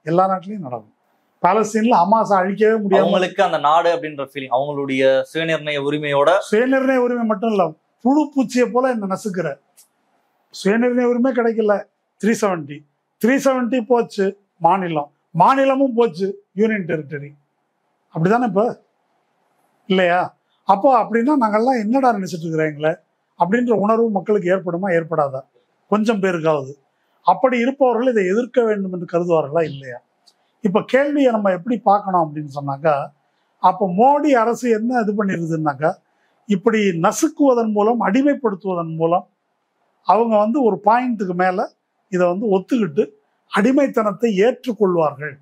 எல்லா நாட்டிலையும் நடக்கும். பாலஸ்தீன்ல ஹமாஸை அழிக்கவே முடியாது. அவங்களுக்கு அந்த நாடு அப்படின்ற ஃபீலிங், அவங்களுடைய சுயநிர்ணய உரிமையோட, சுயநிர்ணய உரிமை மட்டும் இல்ல, புழு பூச்சியை போல என்ன நசுக்கிற சுயநிர்ணய உரிமை கிடைக்கல. 370 போச்சு மாநிலம், மாநிலமும் போச்சு யூனியன் டெரிட்டரி, அப்படிதானே இப்ப இல்லையா? அப்போ அப்படின்னா நாங்கெல்லாம் என்னடா நினைச்சிட்டு இருக்கிறீங்களே அப்படின்ற உணர்வு மக்களுக்கு ஏற்படுமா ஏற்படாதா? கொஞ்சம் பேருக்காவது. அப்படி இருப்பவர்கள் இதை எதிர்க்க வேண்டும் என்று கருதுவார்களா இல்லையா? இப்ப கேள்வியை நம்ம எப்படி பார்க்கணும் அப்படின்னு சொன்னாக்கா, அப்போ மோடி அரசு என்ன இது பண்ணிருதுன்னாக்கா, இப்படி நசுக்குவதன் மூலம், அடிமைப்படுத்துவதன் மூலம் அவங்க வந்து ஒரு பாயிண்ட்டுக்கு மேல இதை வந்து ஒத்துக்கிட்டு அடிமைத்தனத்தை ஏற்றுக்கொள்வார்கள்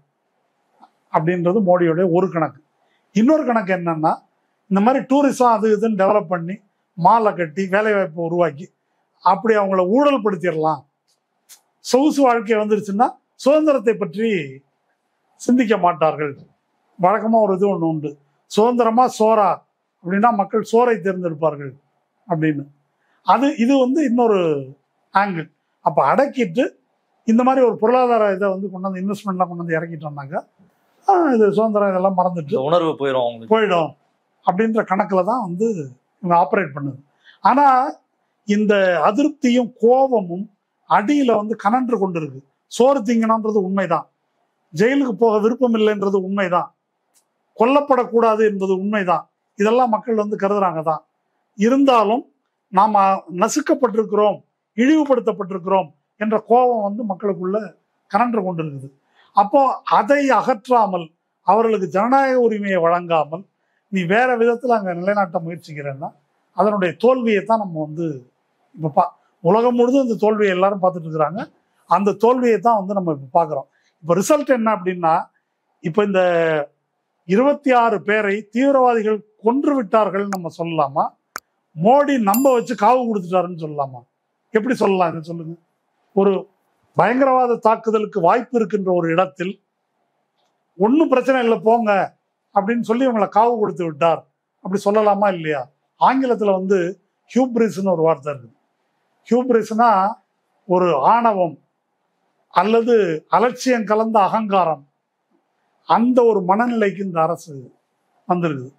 அப்படின்றது மோடியோடைய ஒரு கணக்கு. இன்னொரு கணக்கு என்னன்னா, இந்த மாதிரி டூரிசம் அது இதுன்னு டெவலப் பண்ணி மாலை கட்டி வேலை வாய்ப்பை உருவாக்கி அப்படி அவங்கள ஊழல் படுத்திடலாம். சொகுசு வாழ்க்கை வந்துருச்சுன்னா சுதந்திரத்தை பற்றி சிந்திக்க மாட்டார்கள். வழக்கமா ஒரு இது ஒன்று உண்டு, சுதந்திரமா சோறா அப்படின்னா மக்கள் சோறை தேர்ந்தெடுப்பார்கள் அப்படின்னு. இது வந்து இன்னொரு ஆங்கிள். அப்போ அடக்கிட்டு இந்த மாதிரி ஒரு பொருளாதார இதை வந்து கொண்டாந்து இன்வெஸ்ட்மெண்ட்லாம் கொண்டாந்து இறக்கிட்டோம்னாக்கா இது சுதந்திரம் இதெல்லாம் மறந்துட்டு உணர்வு போயிடும் அப்படின்ற கணக்கில் தான் வந்து இவங்க ஆப்ரேட் பண்ணுது. ஆனால் இந்த அதிருப்தியும் கோபமும் அடியில் வந்து கனன்று கொண்டு இருக்கு. சோறு திங்கணுன்றது உண்மைதான், ஜெயிலுக்கு போக விருப்பம் இல்லைன்றது உண்மைதான், கொல்லப்படக்கூடாது என்பது உண்மைதான், இதெல்லாம் மக்கள் வந்து கருதுறாங்க தான். இருந்தாலும் நாம் நசுக்கப்பட்டிருக்கிறோம், இழிவுபடுத்தப்பட்டிருக்கிறோம் என்ற கோபம் வந்து மக்களுக்குள்ள கனன்று கொண்டிருக்குது. அப்போ அதை அகற்றாமல், அவர்களுக்கு ஜனநாயக உரிமையை வழங்காமல் நீ வேற விதத்தில் அங்கே நிலைநாட்ட முயற்சிக்கிறேன்னா அதனுடைய தோல்வியை தான் நம்ம வந்து இப்போ உலகம் முழுதும் இந்த தோல்வியை எல்லாரும் பார்த்துட்டு இருக்கிறாங்க. அந்த தோல்வியை தான் வந்து நம்ம இப்போ பார்க்குறோம். இப்போ ரிசல்ட் என்ன அப்படின்னா, இப்போ இந்த 26 பேரை தீவிரவாதிகள் கொன்று விட்டார்கள் நம்ம சொல்லலாமா, மோடி நம்ப வச்சு காவு கொடுத்துட்டாருன்னு சொல்லலாமா? எப்படி சொல்லலாம் இதை சொல்லுங்க? ஒரு பயங்கரவாத தாக்குதலுக்கு வாய்ப்பு இருக்கின்ற ஒரு இடத்தில் ஒன்றும் பிரச்சனை இல்லை போங்க அப்படின்னு சொல்லி இவங்களை காவு கொடுத்து விட்டார் அப்படி சொல்லலாமா இல்லையா? ஆங்கிலத்தில் வந்து ஹியூப்ரிஸ்ன்னு ஒரு வார்த்தை இருக்குது. ஹியூப்ரிஸ்னா ஒரு ஆணவம் அல்லது அலட்சியம் கலந்த அகங்காரம். அந்த ஒரு மனநிலைக்கு இந்த அரசு வந்திருக்குது.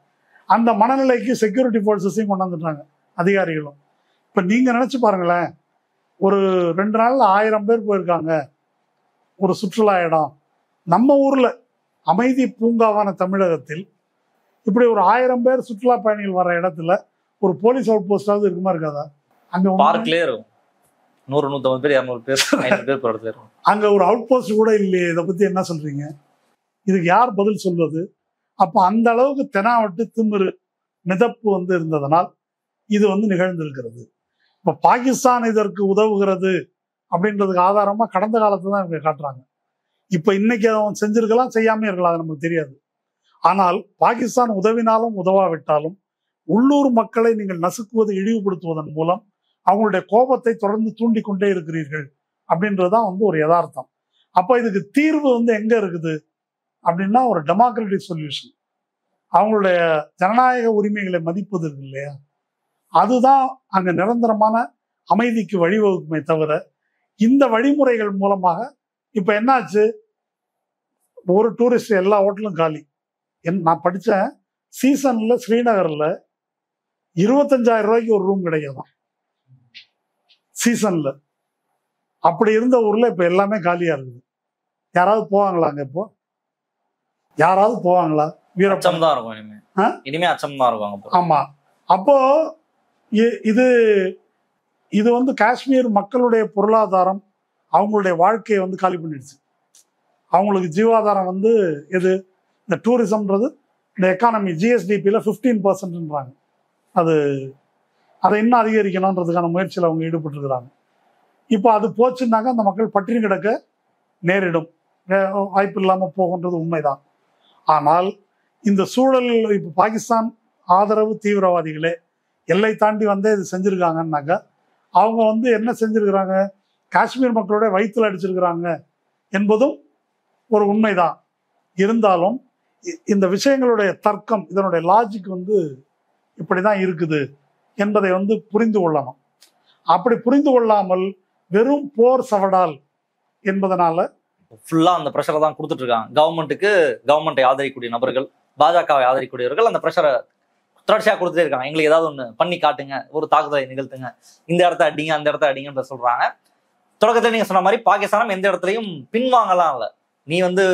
அந்த மனநிலைக்கு செக்யூரிட்டி ஃபோர்ஸஸையும் கொண்டாந்துட்டாங்க அதிகாரிகளும். இப்போ நீங்கள் நினச்சி பாருங்களேன், ஒரு 2 நாளில் 1000 பேர் போயிருக்காங்க ஒரு சுற்றுலா இடம். நம்ம ஊரில் அமைதி பூங்காவான தமிழகத்தில் இப்படி ஒரு 1000 பேர் சுற்றுலா பயணிகள் வர இடத்துல ஒரு போலீஸ் அவுட் போஸ்டாவது இருக்குமா இருக்காதா? அங்கே பார்க்லேயே இருக்கும் 100 150 பேர் 200 பேர் 500 பேர் இருக்கும். அங்கே ஒரு அவுட் போஸ்ட் கூட இல்லையே. இதை பற்றி என்ன சொல்றீங்க? இதுக்கு யார் பதில் சொல்வது? அப்போ அந்த அளவுக்கு தெனாவட்டு திமிரு மிதப்பு வந்து இருந்ததனால் இது வந்து நிகழ்ந்திருக்கிறது. இப்போ பாகிஸ்தான் இதற்கு உதவுகிறது அப்படின்றதுக்கு ஆதாரமா கடந்த காலத்தை தான் இவங்க காட்டுறாங்க. இப்போ இன்னைக்கு அவன் செஞ்சிருக்கலாம், செய்யாம இருக்கலாம், அது நமக்கு தெரியாது. ஆனால் பாகிஸ்தான் உதவினாலும் உதவாவிட்டாலும் உள்ளூர் மக்களை நீங்கள் நசுக்குவது, இழிவுபடுத்துவதன் மூலம் அவங்களுடைய கோபத்தை தொடர்ந்து தூண்டிக்கொண்டே இருக்கிறீர்கள் அப்படின்றதுதான் வந்து ஒரு யதார்த்தம். அப்போ இதுக்கு தீர்வு வந்து எங்க இருக்குது அப்படின்னா, ஒரு டெமோக்ராட்டிக் சொல்யூஷன், அவங்களுடைய ஜனநாயக உரிமைகளை மதிப்பது இருக்கு இல்லையா, அதுதான் அங்க நிரந்தரமான அமைதிக்கு வழிவகுக்குமே தவிர இந்த வழிமுறைகள் மூலமாக இப்போ என்னாச்சு, ஒரு டூரிஸ்ட் எல்லா ஹோட்டலும் காலி. நான் படித்தேன், சீசனில் ஸ்ரீநகரில் 25,000 ரூபாய்க்கு ஒரு ரூம் கிடைக்காதான் சீசனில். அப்படி இருந்த ஊரில் இப்போ எல்லாமே காலியாக இருக்குது. யாராவது போவாங்களாங்க? இப்போ யாராவது போவாங்களா? அச்சம் தான் இருக்கும் இனிமே அச்சம் தான் இருக்கும். ஆமா. அப்போ இது இது வந்து காஷ்மீர் மக்களுடைய பொருளாதாரம், அவங்களுடைய வாழ்க்கையை வந்து காலி பண்ணிடுச்சு. அவங்களுக்கு ஜீவாதாரம் வந்து எது? இந்த டூரிசம்ன்றது இந்த எக்கானமி ஜிஎஸ்டிபியில் 15%ன்றாங்க. அதை இன்னும் அதிகரிக்கணுன்றதுக்கான முயற்சியில் அவங்க ஈடுபட்டுருக்கிறாங்க. இப்போ அது போச்சுன்னாக்க அந்த மக்கள் பட்டினி கிடக்க நேரிடும், வாய்ப்பு இல்லாமல் போகுன்றது உண்மைதான். ஆனால் இந்த சூழல் இப்போ பாகிஸ்தான் ஆதரவு தீவிரவாதிகளே எல்லை தாண்டி வந்தே இது செஞ்சுருக்காங்கன்னாக்கா, அவங்க வந்து என்ன செஞ்சுருக்கிறாங்க? காஷ்மீர் மக்களுடைய வயிற்றில் அடிச்சிருக்கிறாங்க என்பதும் ஒரு உண்மைதான். இருந்தாலும் இந்த விஷயங்களுடைய தர்க்கம், இதனுடைய லாஜிக் வந்து இப்படி தான் இருக்குது என்பதை வந்து புரிந்து கொள்ளணும். அப்படி புரிந்து கொள்ளாமல் வெறும் போர் சவடால் என்பதனால ஃபுல்லா அந்த ப்ரெஷரை தான் கொடுத்துட்டு இருக்காங்க. கவர்மெண்ட்டை ஆதரிக்கக்கூடிய நபர்கள், பாஜகவை ஆதரிக்கக்கூடியவர்கள் அந்த ப்ரெஷரை தொடர்ச்சியாக கொடுத்துட்டே இருக்காங்க. எங்களுக்கு ஏதாவது ஒன்று பண்ணி காட்டுங்க, ஒரு தாக்குதலை நிகழ்த்துங்க, இந்த இடத்த அடிங்க, அந்த இடத்த அடிங்கன்னு சொல்றாங்க. தொடக்கத்தில் நீங்க சொன்ன மாதிரி பாகிஸ்தானம் எந்த இடத்துலையும் பின்வாங்கலாம் இல்லை. நீ வந்து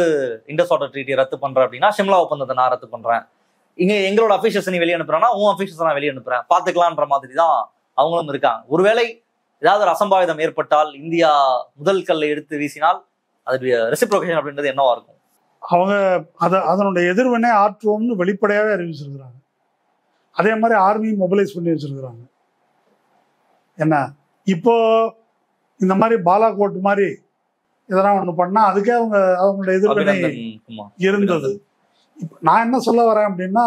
இண்டஸ் வாட்டர் ட்ரீட்டி ரத்து பண்ற அப்படின்னா சிம்லா ஒப்பந்தத்தை நான் ரத்து பண்றேன், இங்க எங்களோட அஃபீஷியல்ஸ் நீ வெளியே அனுப்புறேன்னா உன் அஃபீஷியல்ஸ் நான் வெளியே அனுப்புறேன், பாத்துக்கலான்ற மாதிரி தான் அவங்களும் இருக்காங்க. ஒருவேளை ஏதாவது ஒரு அசம்பாவிதம் ஏற்பட்டால், இந்தியா முதல் கல்லை எடுத்து வீசினால் அதனுடைய ரெசிப்ரோகேஷன் அப்படின்றது என்னவா இருக்கும்? அவங்க அதனுடைய எதிர்வினை ஆற்றுவோம்னு வெளிப்படையாவே அறிவிச்சிருக்கிறாங்க. அதே மாதிரி ஆர்மி மொபிலைஸ் பண்ணி வச்சிருக்கிறாங்க. என்ன இப்போ இந்த மாதிரி பாலாகோட் மாதிரி இதெல்லாம் ஒண்ணு பண்ணா அதுக்கே அவங்களுடைய எதிர்வினை இருந்தது. நான் என்ன சொல்ல வரேன் அப்படின்னா,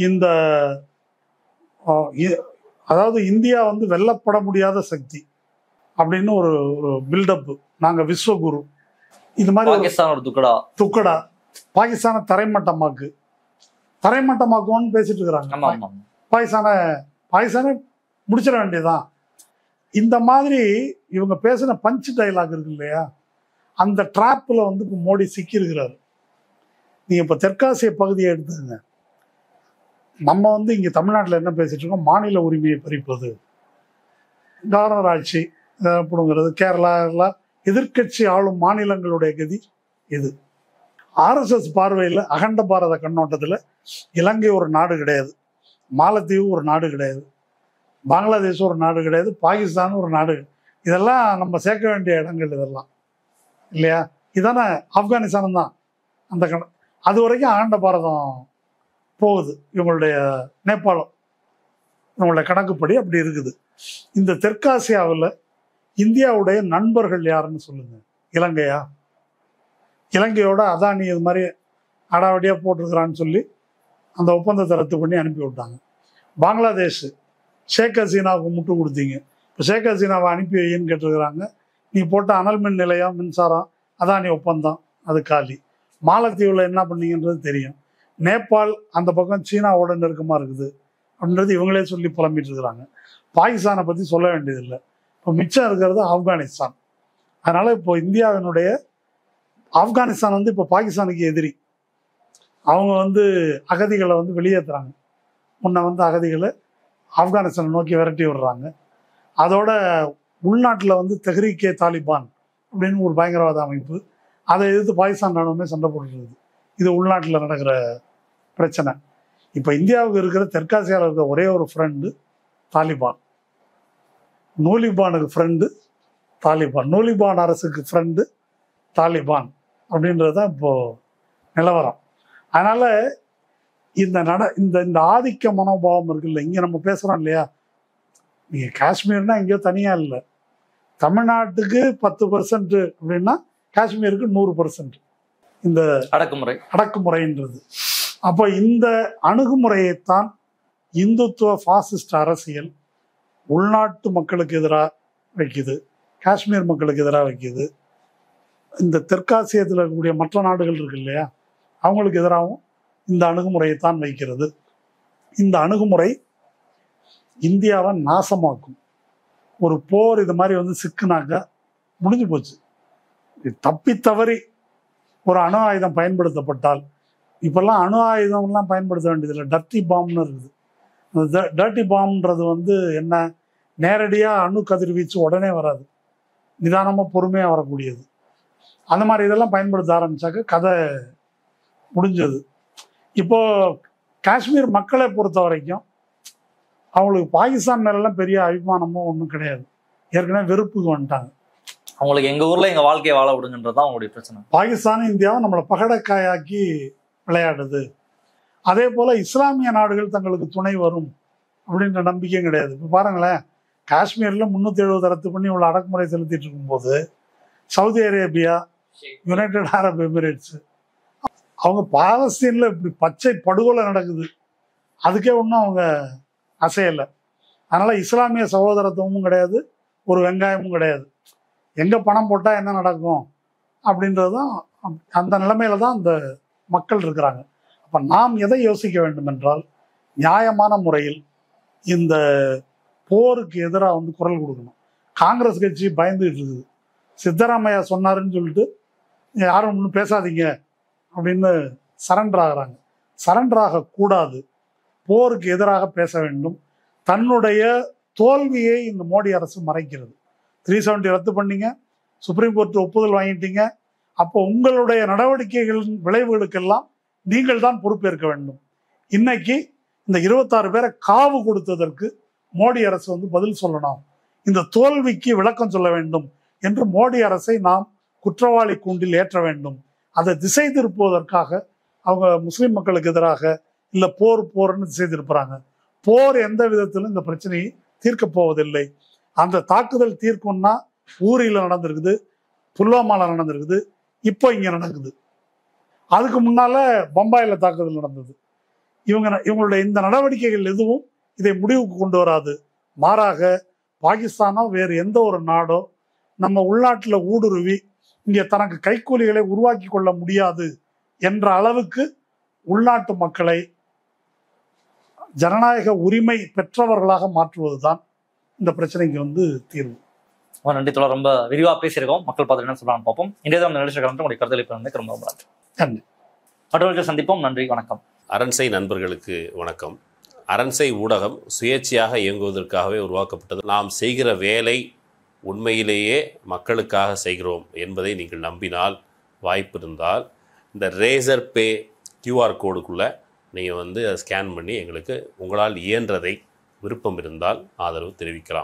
இந்த அதாவது இந்தியா வந்து வெல்லப்பட முடியாத சக்தி அப்படின்னு ஒரு பில்டப், நாங்க விஸ்வகுரு, இது மாதிரி பாகிஸ்தான் ஒரு துக்கடா பாகிஸ்தானை தரைமட்டமாக்குவோன்னு பேசிட்டு இருக்கிறாங்க. பாகிஸ்தானை முடிச்சிட வேண்டியதுதான். இந்த மாதிரி இவங்க பேசின பஞ்ச் டைலாக் இருக்கு இல்லையா, அந்த டிராப்ல வந்து இப்போ மோடி சிக்கி இருக்கிறாரு. நீங்க இப்ப தெற்காசிய பகுதியை எடுத்துங்க. நம்ம வந்து இங்க தமிழ்நாட்டில் என்ன பேசிட்டு இருக்கோம்? மாநில உரிமையை பறிப்பது, கவர்னர் ஆட்சி அப்படிங்கிறது. கேரளா எதிர்கட்சி ஆளும் மாநிலங்களுடைய கதி இது. ஆர்எஸ்எஸ் பார்வையில் அகண்ட பாரத கண்ணோட்டத்தில் இலங்கை ஒரு நாடு கிடையாது, மாலத்தீவு ஒரு நாடு கிடையாது, பங்களாதேஷ் ஒரு நாடு கிடையாது, பாகிஸ்தான் ஒரு நாடு. இதெல்லாம் நம்ம சேர்க்க வேண்டிய இடங்கள் இதெல்லாம் இல்லையா? இதானே ஆப்கானிஸ்தான் தான் அந்த அது வரைக்கும் அகண்ட பாரதம் போகுது. இவங்களுடைய நேபாளம் இவங்களுடைய கணக்குப்படி அப்படி இருக்குது. இந்த தெற்காசியாவில் இந்தியாவுடைய நண்பர்கள் யாருன்னு சொல்லுங்க. இலங்கையா? இலங்கையோட அதானி இது மாதிரி அடாவடியா போட்டிருக்கிறான்னு சொல்லி அந்த ஒப்பந்தத்தை ரத்து பண்ணி அனுப்பி விட்டாங்க. பங்களாதேஷ் ஷேக் ஹசீனாவுக்கு முட்டு கொடுத்தீங்க, இப்போ ஷேக் ஹசீனாவை அனுப்பி வையின்னு கேட்டிருக்கிறாங்க. நீ போட்ட அனல் மின் நிலையம், மின்சாரம், அதானி ஒப்பந்தம் அது காலி. மாலத்தீவில் என்ன பண்ணீங்கன்றது தெரியும். நேபாள் அந்த பக்கம் சீனாவோட நெருக்கமாக இருக்குது அப்படின்றது இவங்களே சொல்லி புலம்பிட்டு இருக்கிறாங்க. பாகிஸ்தானை பற்றி சொல்ல வேண்டியதில்லை. இப்போ மிச்சம் இருக்கிறது ஆப்கானிஸ்தான். அதனால இப்போ இந்தியாவினுடைய ஆப்கானிஸ்தான் வந்து இப்போ பாகிஸ்தானுக்கு எதிரி. அவங்க வந்து அகதிகளை வந்து வெளியேற்றுறாங்க. முன்ன வந்து அகதிகளை ஆப்கானிஸ்தானை நோக்கி விரட்டி விடுறாங்க. அதோட உள்நாட்டில் வந்து தெஹ்ரீக்கே தாலிபான் அப்படின்னு ஒரு பயங்கரவாத அமைப்பு, அதை எதிர்த்து பாகிஸ்தான் ராணுவமே சண்டை போட்டுருக்குது. இது உள்நாட்டில் நடக்கிற பிரச்சனை. இப்போ இந்தியாவுக்கு இருக்கிற தெற்காசியாவில் இருக்கிற ஒரே ஒரு ஃப்ரெண்டு தாலிபான். நூலிபானுக்கு ஃப்ரெண்டு தாலிபான், நூலிபான் அரசுக்கு ஃப்ரெண்டு தாலிபான் அப்படின்றது தான் இப்போ நிலவரம். அதனால இந்த ஆதிக்க மனோபாவம் இருக்குல்ல, இங்கே நம்ம பேசுகிறோம் இல்லையா, நீங்கள் காஷ்மீர்னா எங்கேயோ தனியாக இல்லை, தமிழ்நாட்டுக்கு 10% அப்படின்னா காஷ்மீருக்கு 100% இந்த அடக்குமுறைன்றது. அப்போ இந்த அணுகுமுறையைத்தான் இந்துத்துவ பாசிஸ்ட் அரசியல் உள்நாட்டு மக்களுக்கு எதிராக வைக்குது, காஷ்மீர் மக்களுக்கு எதிராக வைக்குது. இந்த தெற்காசியத்தில் இருக்கக்கூடிய மற்ற நாடுகள் இருக்கு இல்லையா, அவங்களுக்கு எதிராகவும் இந்த அணுகுமுறையைத்தான் வைக்கிறது. இந்த அணுகுமுறை இந்தியாவை நாசமாக்கும். ஒரு போர் இது மாதிரி வந்து சிக்குனாக்க முடிஞ்சு போச்சு. தப்பி தவறி ஒரு அணு ஆயுதம் பயன்படுத்தப்பட்டால், இப்பெல்லாம் அணு ஆயுதம்லாம் பயன்படுத்த வேண்டியதில்லை, டர்ட்டி பாம்னு இருக்குது. அந்த டர்ட்டி பாம்ன்றது வந்து என்ன, நேரடியாக அணு கதிர்வீச்சு உடனே வராது, நிதானமாக பொறுமையாக வரக்கூடியது. அந்த மாதிரி இதெல்லாம் பயன்படுத்த ஆரம்பித்தாக்க கதை முடிஞ்சது. இப்போது காஷ்மீர் மக்களை பொறுத்த வரைக்கும் அவங்களுக்கு பாகிஸ்தான் மேலெல்லாம் பெரிய அபிமானமும் ஒன்றும் கிடையாது. ஏற்கனவே வெறுப்புக்கு வந்துட்டாங்க. அவங்களுக்கு எங்கள் ஊரில் எங்கள் வாழ்க்கையை வாழ விடுங்கன்றது தான் அவங்களுடைய பிரச்சனை. பாகிஸ்தானும் இந்தியாவும் நம்மளை பகடக்காயாக்கி விளையாடுது. அதே போல் இஸ்லாமிய நாடுகள் தங்களுக்கு துணை வரும் அப்படின்ற நம்பிக்கையும் கிடையாது. இப்போ பாருங்களேன், காஷ்மீரில் 370 ரத்து பண்ணி இவ்வளோ அடக்குமுறை செலுத்திட்டு இருக்கும்போது Saudi Arabia, United Arab Emirates, அவங்க பாலஸ்தீனில் இப்படி பச்சை படுகொலை நடக்குது, அதுக்கே ஒன்றும் அவங்க அசையலை. அதனால் இஸ்லாமிய சகோதரத்துவமும் கிடையாது, ஒரு வெங்காயமும் கிடையாது. எங்கே பணம் போட்டால் என்ன நடக்கும் அப்படின்றது தான், அந்த நிலைமையில தான் அந்த மக்கள் இருக்கிறாங்க. அப்போ நாம் எதை யோசிக்க வேண்டும் என்றால், நியாயமான முறையில் இந்த போருக்கு எதிராக வந்து குரல் கொடுக்கணும். காங்கிரஸ் கட்சி பயந்துகிட்டு இருக்குது. சித்தராமையா சொன்னாருன்னு சொல்லிட்டு யாரும் ஒன்றும் பேசாதீங்க அப்படின்னு சரண்டர் ஆகிறாங்க. சரண்டர் ஆகக்கூடாது, போருக்கு எதிராக பேச வேண்டும். தன்னுடைய தோல்வியை இந்த மோடி அரசு மறைக்கிறது. 370 ரத்து பண்ணீங்க, சுப்ரீம் கோர்ட் ஒப்புதல் வாங்கிட்டீங்க, அப்போ உங்களுடைய நடவடிக்கைகளின் விளைவுகளுக்கெல்லாம் நீங்கள் தான் பொறுப்பேற்க வேண்டும். இன்னைக்கு இந்த 26 பேரை காவு கொடுத்ததற்கு மோடி அரசு வந்து பதில் சொல்லணும், இந்த தோல்விக்கு விளக்கம் சொல்ல வேண்டும் என்று மோடி அரசை நாம் குற்றவாளி கூண்டில் ஏற்ற வேண்டும். அதை திசை திருப்புவதற்காக அவங்க முஸ்லிம் மக்களுக்கு எதிராக இல்லை போர்னு திசை திருப்புறாங்க. போர் எந்த விதத்திலும் இந்த பிரச்சனையை தீர்க்கப் போவதில்லை. அந்த தாக்குதல் தீர்க்கும்னா ஊரியில் நடந்திருக்குது, புல்வாமாவில் நடந்திருக்குது, இப்போ இங்கே நடக்குது. அதுக்கு முன்னால பம்பாயில் தாக்குதல் நடந்தது. இவங்களுடைய இந்த நடவடிக்கைகள் எதுவும் இதை முடிவுக்கு கொண்டு வராது. மாறாக பாகிஸ்தானோ வேறு எந்த ஒரு நாடோ நம்ம உள்நாட்டில் ஊடுருவி இங்கே தனக்கு கைக்கூலிகளை உருவாக்கி கொள்ள முடியாது என்ற அளவுக்கு உள்நாட்டு மக்களை ஜனநாயக உரிமை பெற்றவர்களாக மாற்றுவதுதான் இந்த பிரச்சனைக்கு வந்து தீர்வு. நன்றி தோழர், ரொம்ப விரிவாக பேசியிருக்கோம். மக்கள் பார்த்து என்ன சொல்லலாம்னு பார்ப்போம். இன்றைய தினம் நிகழ்ச்சி கலந்து உங்களுடைய கருத்தளிப்பு ரொம்ப நன்றி. நன்றி. மற்றவர்கள் சந்திப்போம். நன்றி, வணக்கம். அரண்சை நண்பர்களுக்கு வணக்கம். அரண்சை ஊடகம் சுயேட்சையாக இயங்குவதற்காகவே உருவாக்கப்பட்டது. நாம் செய்கிற வேலை உண்மையிலேயே மக்களுக்காக செய்கிறோம் என்பதை நீங்கள் நம்பினால், வாய்ப்பு இருந்தால் இந்த ரேசர் பே QR கோடுக்குள்ளே நீங்கள் வந்து அதை ஸ்கேன் பண்ணி எங்களுக்கு உங்களால் இயன்றதை, விருப்பம் இருந்தால் ஆதரவு தெரிவிக்கலாம்.